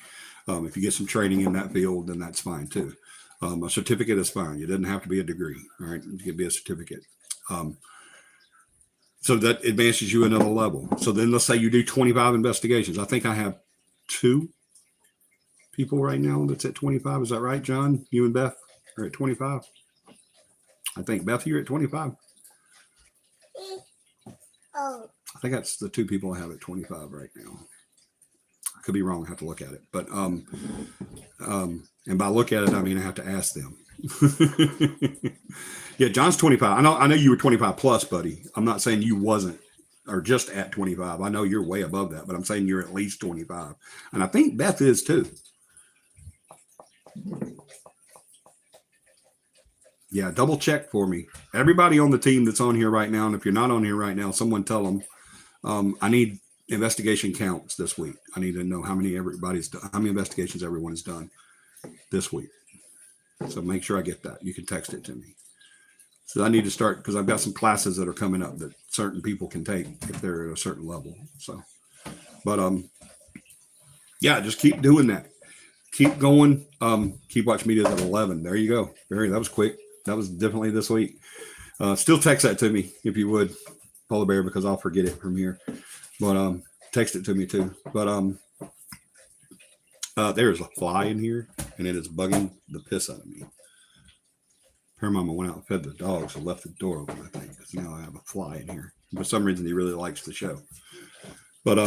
Speaker 1: If you get some training in that field, then that's fine too. A certificate is fine. It doesn't have to be a degree. All right. It could be a certificate. So that advances you another level. So then let's say you do 25 investigations. I think I have 2 people right now that's at 25. Is that right, John? You and Beth are at 25. I think, Beth, you're at 25. Oh. I think that's the 2 people I have at 25 right now. I could be wrong. I have to look at it. But and by look at it, I mean I have to ask them. Yeah, John's 25. I know you were 25 plus, buddy. I'm not saying you wasn't or just at 25. I know you're way above that, but I'm saying you're at least 25. And I think Beth is too. Yeah, double check for me. Everybody on the team that's on here right now, and if you're not on here right now, someone tell them I need investigation counts this week. I need to know how many investigations everyone has done this week. So make sure I get that. You can text it to me. So I need to start because I've got some classes that are coming up that certain people can take if they're at a certain level. So, but yeah, just keep doing that. Keep going. Keep watch medias at 11. There you go. That was quick. That was definitely this week. Still text that to me if you would, Polar Bear, because I'll forget it from here. But text it to me too. But there's a fly in here, and it is bugging the piss out of me. Her mama went out and fed the dogs and left the door open, I think, because now I have a fly in here. For some reason, he really likes the show. But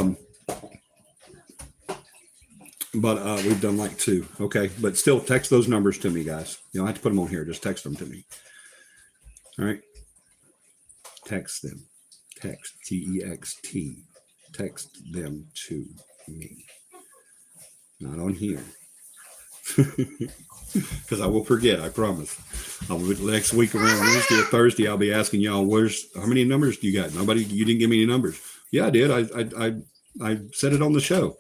Speaker 1: we've done like 2. Okay. But still text those numbers to me, guys. You don't have to put them on here. Just text them to me. All right. Text them. Text. TEXT. Text them to me. Not on here. Because I will forget, I promise. Next week around Wednesday or Thursday, I'll be asking y'all, how many numbers do you got? You didn't give me any numbers. Yeah, I did. I said it on the show.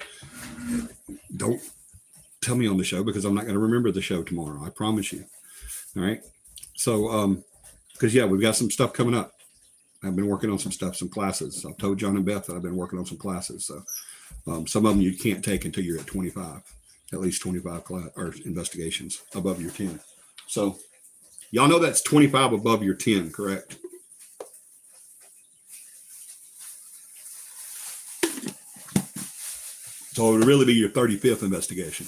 Speaker 1: Don't tell me on the show because I'm not going to remember the show tomorrow. I promise you. All right. So, because we've got some stuff coming up. I've been working on some stuff, some classes. I've told John and Beth that I've been working on some classes. So some of them you can't take until you're at 25, at least 25 or investigations above your 10. So y'all know that's 25 above your 10, correct? So it would really be your 35th investigation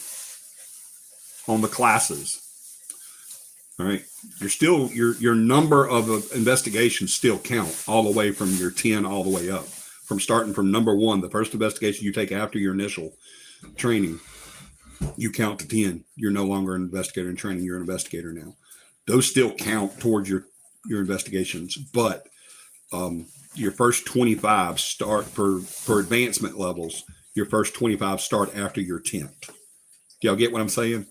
Speaker 1: on the classes. All right. You're still, your number of investigations still count all the way from your 10 all the way up. From starting from number 1, the first investigation you take after your initial training, you count to 10. You're no longer an investigator in training. You're an investigator now. Those still count towards your investigations, but your first 25 start for advancement levels. Your first 25 start after your 10th. Do y'all get what I'm saying?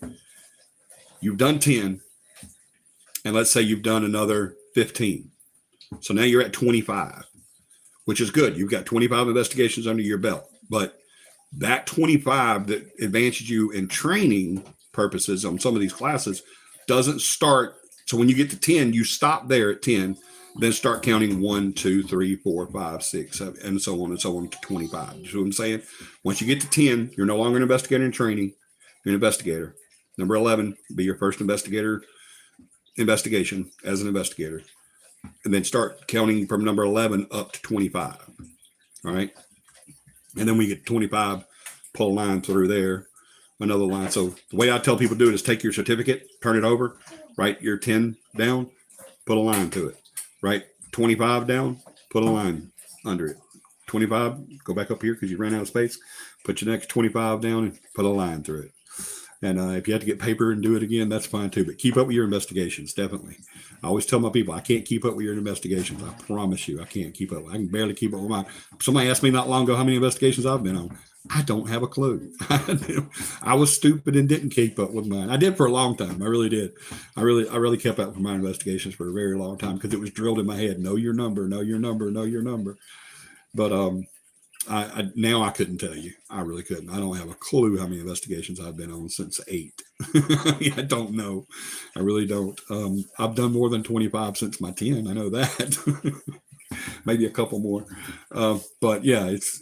Speaker 1: You've done 10, and let's say you've done another 15. So now you're at 25, which is good. You've got 25 investigations under your belt, but that 25 that advances you in training purposes on some of these classes doesn't start. So when you get to 10, you stop there at 10, then start counting 1, 2, 3, 4, 5, 6, 7, and so on to 25. You see what I'm saying? Once you get to 10, you're no longer an investigator in training. You're an investigator. Number 11, be your first investigation as an investigator. and then start counting from number 11 up to 25. All right. And then we get 25, pull a line through there, another line. So the way I tell people to do it is take your certificate, turn it over, write your 10 down, put a line through it. Write 25 down, put a line under it. 25, go back up here because you ran out of space. Put your next 25 down and put a line through it. And if you have to get paper and do it again, that's fine too. But keep up with your investigations, definitely. I always tell my people, I can't keep up with your investigations. I promise you, I can't keep up. I can barely keep up with mine. Somebody asked me not long ago how many investigations I've been on. I don't have a clue. I was stupid and didn't keep up with mine. I did for a long time. I really did. I really kept up with my investigations for a very long time because it was drilled in my head. Know your number, know your number, know your number. But I now I couldn't tell you. I really couldn't. I don't have a clue how many investigations I've been on since 8. I don't know. I really don't. I've done more than 25 since my 10. I know that. Maybe a couple more. But yeah, it's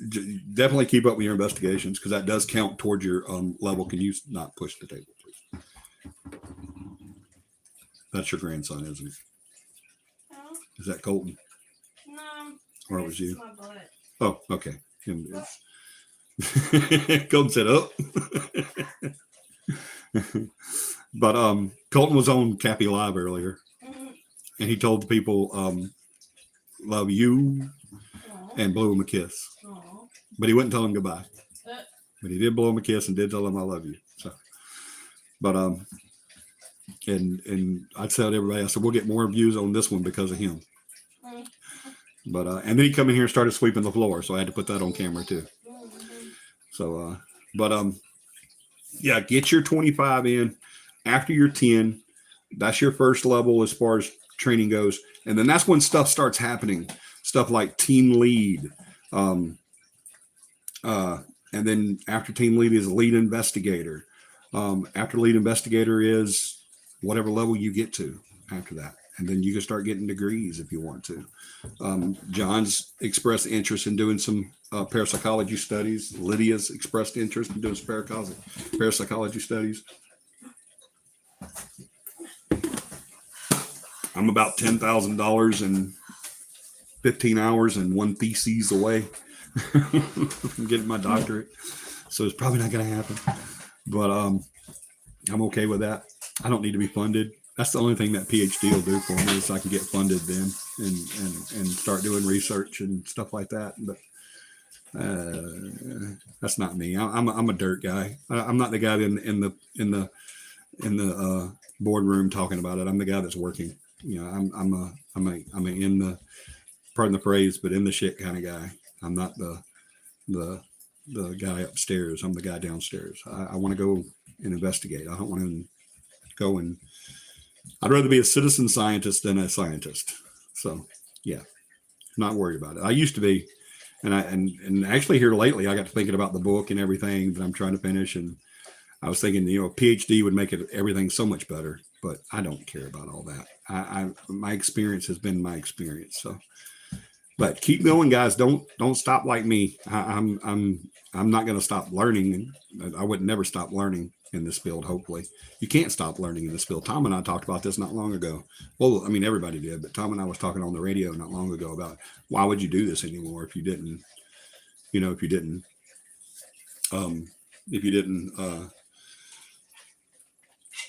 Speaker 1: definitely keep up with your investigations because that does count towards your level. Can you not push the table, please? That's your grandson, isn't it?
Speaker 3: No.
Speaker 1: Is that Colton?
Speaker 3: No.
Speaker 1: Or it was you?
Speaker 3: My butt.
Speaker 1: Oh, okay. Colton said, "Oh." But Colton was on CAPI Live earlier, and he told the people, "Love you," and blew him a kiss.
Speaker 3: Aww.
Speaker 1: But he wouldn't tell him goodbye. But he did blow him a kiss and did tell him, "I love you." So, but and I tell everybody, I said, "We'll get more views on this one because of him." But and then he come in here and started sweeping the floor, so I had to put that on camera too. So, yeah, get your 25 in after your 10. That's your first level as far as training goes, and then that's when stuff starts happening. Stuff like team lead, and then after team lead is lead investigator. After lead investigator is whatever level you get to after that. And then you can start getting degrees if you want to. John's expressed interest in doing some parapsychology studies. Lydia's expressed interest in doing some parapsychology studies. I'm about $10,000 and 15 hours and 1 thesis away from getting my doctorate. So it's probably not going to happen. But I'm okay with that. I don't need to be funded. That's the only thing that PhD will do for me is I can get funded then and start doing research and stuff like that. But that's not me. I'm a dirt guy. I'm not the guy in the boardroom talking about it. I'm the guy that's working. You know, I'm a in the, pardon the phrase, but in the shit kind of guy. I'm not the guy upstairs. I'm the guy downstairs. I want to go and investigate. I don't want to go and. I'd rather be a citizen scientist than a scientist. So, yeah, not worried about it. I used to be, and actually here lately, I got to thinking about the book and everything that I'm trying to finish, and I was thinking, you know, a PhD would make everything so much better. But I don't care about all that. My experience has been my experience. So, but keep going, guys. Don't stop like me. I'm not going to stop learning. I would never stop learning in this field. Hopefully you can't stop learning in this field. Tom and I talked about this not long ago. Well, I mean, everybody did, but Tom and I was talking on the radio not long ago about why would you do this anymore if you didn't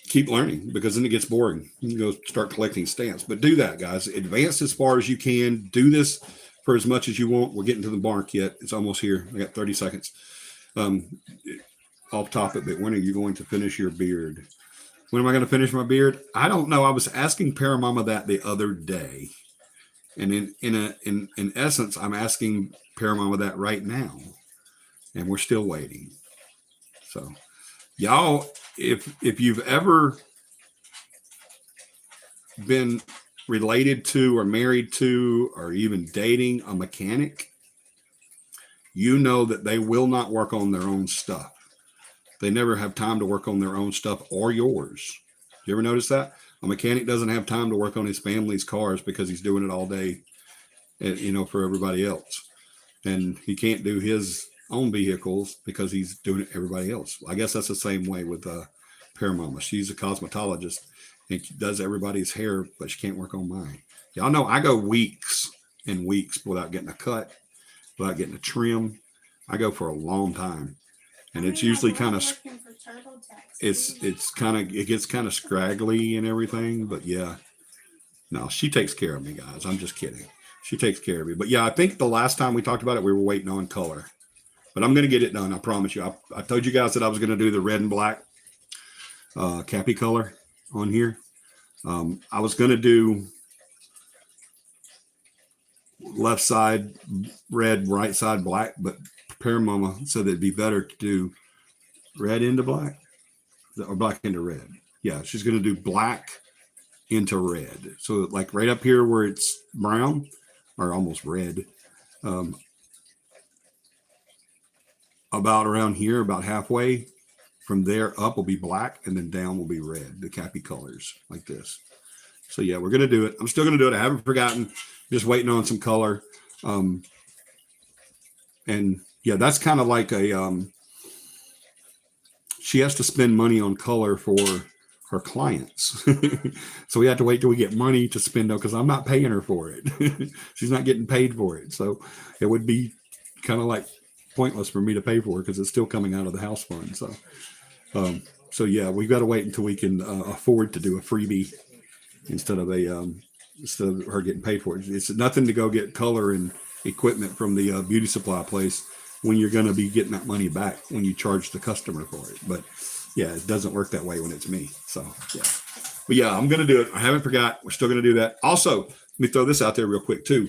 Speaker 1: keep learning, because then it gets boring. You can go start collecting stamps. But do that, guys. Advance as far as you can. Do this for as much as you want. We're getting to the mark yet. It's almost here. I got 30 seconds. Off topic, but when are you going to finish your beard? When am I going to finish my beard? I don't know. I was asking Paramama that the other day, and in essence, I'm asking Paramama that right now, and we're still waiting. So, y'all, if you've ever been related to or married to or even dating a mechanic, you know that they will not work on their own stuff. They never have time to work on their own stuff or yours. You ever notice that? A mechanic doesn't have time to work on his family's cars because he's doing it all day, you know, for everybody else. And he can't do his own vehicles because he's doing it everybody else. I guess that's the same way with Paramama. She's a cosmetologist, and does everybody's hair, but she can't work on mine. Y'all know I go weeks and weeks without getting a cut, without getting a trim. I go for a long time, and it's usually kind of it gets kind of scraggly and everything. But yeah, no, she takes care of me, guys. I'm just kidding. She takes care of me. But yeah, I think the last time we talked about it, we were waiting on color. But I'm going to get it done. I promise you. I told you guys that I was going to do the red and black CAPI color on here. I was going to do left side red, right side black, but prepare Mama said that it'd be better to do red into black or black into red. Yeah, she's going to do black into red. So like right up here where it's brown or almost red, about around here, about halfway from there up will be black, and then down will be red, the CAPI colors like this. So yeah, we're going to do it. I'm still going to do it. I haven't forgotten, just waiting on some color. And yeah, that's kind of like a, she has to spend money on color for her clients. So we have to wait till we get money to spend, because I'm not paying her for it. She's not getting paid for it. So it would be kind of like pointless for me to pay for it, because it's still coming out of the house fund. So yeah, we've got to wait until we can afford to do a freebie instead of her getting paid for it. It's nothing to go get color and equipment from the beauty supply place when you're going to be getting that money back when you charge the customer for it. But yeah, it doesn't work that way when it's me. So yeah, but yeah, I'm going to do it. I haven't forgot. We're still going to do that. Also, let me throw this out there real quick too.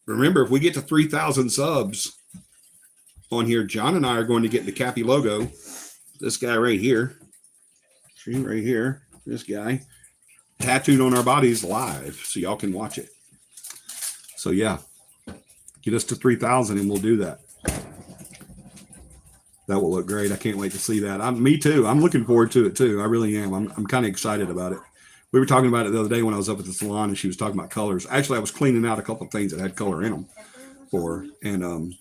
Speaker 1: Remember, if we get to 3,000 subs on here, John and I are going to get the CAPI logo. This guy right here, right here, this guy tattooed on our bodies live, so y'all can watch it. So yeah, get us to 3,000 and we'll do that. That will look great. I can't wait to see that. Me too. I'm looking forward to it too. I really am. I'm kind of excited about it. We were talking about it the other day when I was up at the salon, and she was talking about colors. Actually, I was cleaning out a couple of things that had color in them for her. And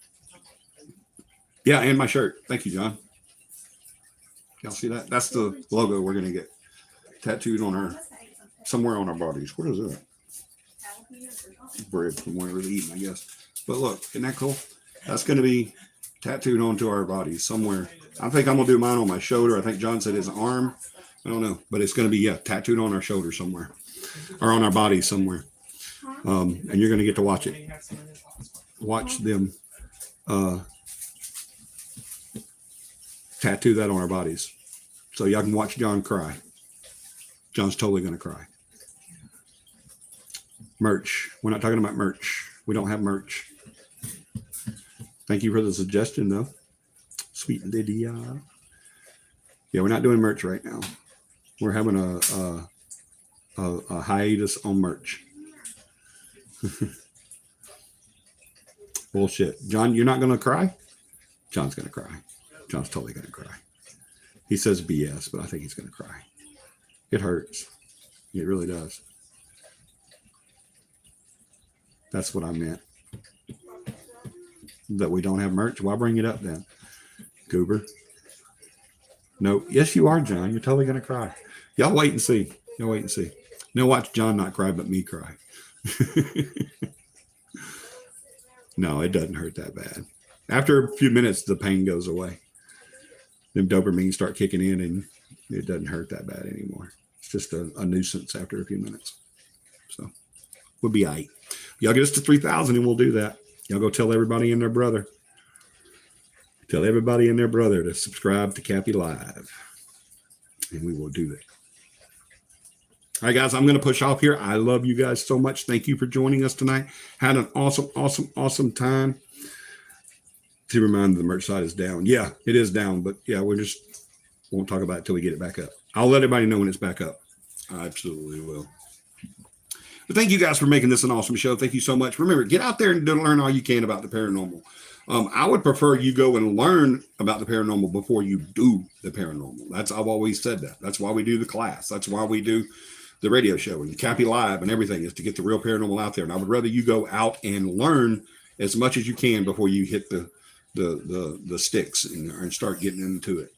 Speaker 1: yeah, and my shirt. Thank you, John. Y'all see that? That's the logo we're going to get tattooed on her, somewhere on our bodies. What is that? Bread from where we're eating, I guess. But look, isn't that cool? That's going to be tattooed onto our bodies somewhere. I think I'm going to do mine on my shoulder. I think John said his arm. I don't know, but it's going to be, yeah, tattooed on our shoulder somewhere, or on our bodies somewhere. And you're going to get to watch it. Watch them tattoo that on our bodies. So y'all can watch John cry. John's totally going to cry. Merch. We're not talking about merch. We don't have merch. Thank you for the suggestion, though. Sweet Lydia. Yeah, we're not doing merch right now. We're having a hiatus on merch. Bullshit. John, you're not going to cry? John's going to cry. John's totally going to cry. He says BS, but I think he's going to cry. It hurts. It really does. That's what I meant. That we don't have merch. Why bring it up then? Goober. No. Yes, you are, John. You're totally going to cry. Y'all wait and see. Y'all wait and see. No, watch John not cry, but me cry. No, it doesn't hurt that bad. After a few minutes, the pain goes away. Them dopamine start kicking in, and it doesn't hurt that bad anymore. It's just a nuisance after a few minutes. So we'll be all right. Y'all get us to 3,000 and we'll do that. Y'all go tell everybody and their brother. Tell everybody and their brother to subscribe to CAPI Live. And we will do it. All right, guys, I'm going to push off here. I love you guys so much. Thank you for joining us tonight. Had an awesome time. To remind the merch side is down. Yeah, it is down, but yeah, won't talk about it till we get it back up. I'll let everybody know when it's back up. I absolutely will. But thank you guys for making this an awesome show. Thank you so much. Remember, get out there and learn all you can about the paranormal. I would prefer you go and learn about the paranormal before you do the paranormal. I've always said that. That's why we do the class. That's why we do the radio show and the CAPI Live and everything, is to get the real paranormal out there. And I would rather you go out and learn as much as you can before you hit the sticks and start getting into it.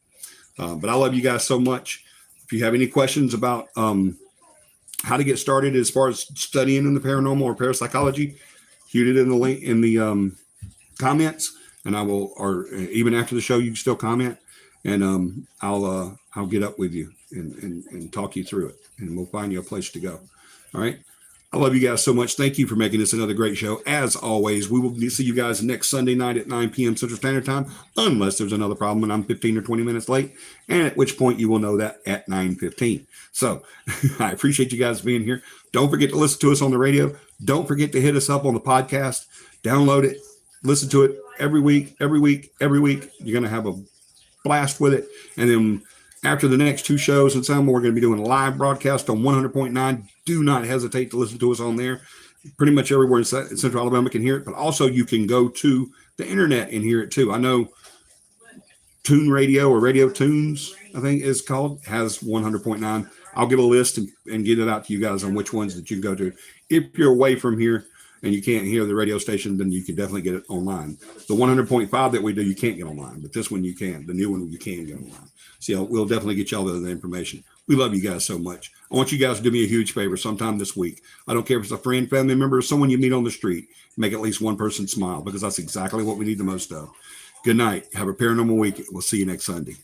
Speaker 1: But I love you guys so much. if you have any questions about how to get started as far as studying in the paranormal or parapsychology, shoot it in the link in the comments, and I will, or even after the show, you can still comment, and I'll get up with you and talk you through it, and we'll find you a place to go. All right. I love you guys so much. Thank you for making this another great show. As always, we will see you guys next Sunday night at 9 p.m. Central Standard Time, unless there's another problem and I'm 15 or 20 minutes late, and at which point you will know that at 9:15. So I appreciate you guys being here. Don't forget to listen to us on the radio. Don't forget to hit us up on the podcast. Download it. Listen to it every week. You're going to have a blast with it. And then after the next two shows and some, we're going to be doing a live broadcast on 100.9. Do not hesitate to listen to us on there. Pretty much everywhere in Central Alabama can hear it, but also you can go to the internet and hear it too. I know Tune Radio or Radio Tunes, I think is called, has 100.9. I'll get a list and get it out to you guys on which ones that you can go to. If you're away from here and you can't hear the radio station, then you can definitely get it online. The 100.5 that we do, you can't get online, but this one you can. The new one you can get online. So we'll definitely get you all the information. We love you guys so much. I want you guys to do me a huge favor sometime this week. I don't care if it's a friend, family member, or someone you meet on the street. Make at least one person smile, because that's exactly what we need the most of. Good night. Have a paranormal week. We'll see you next Sunday.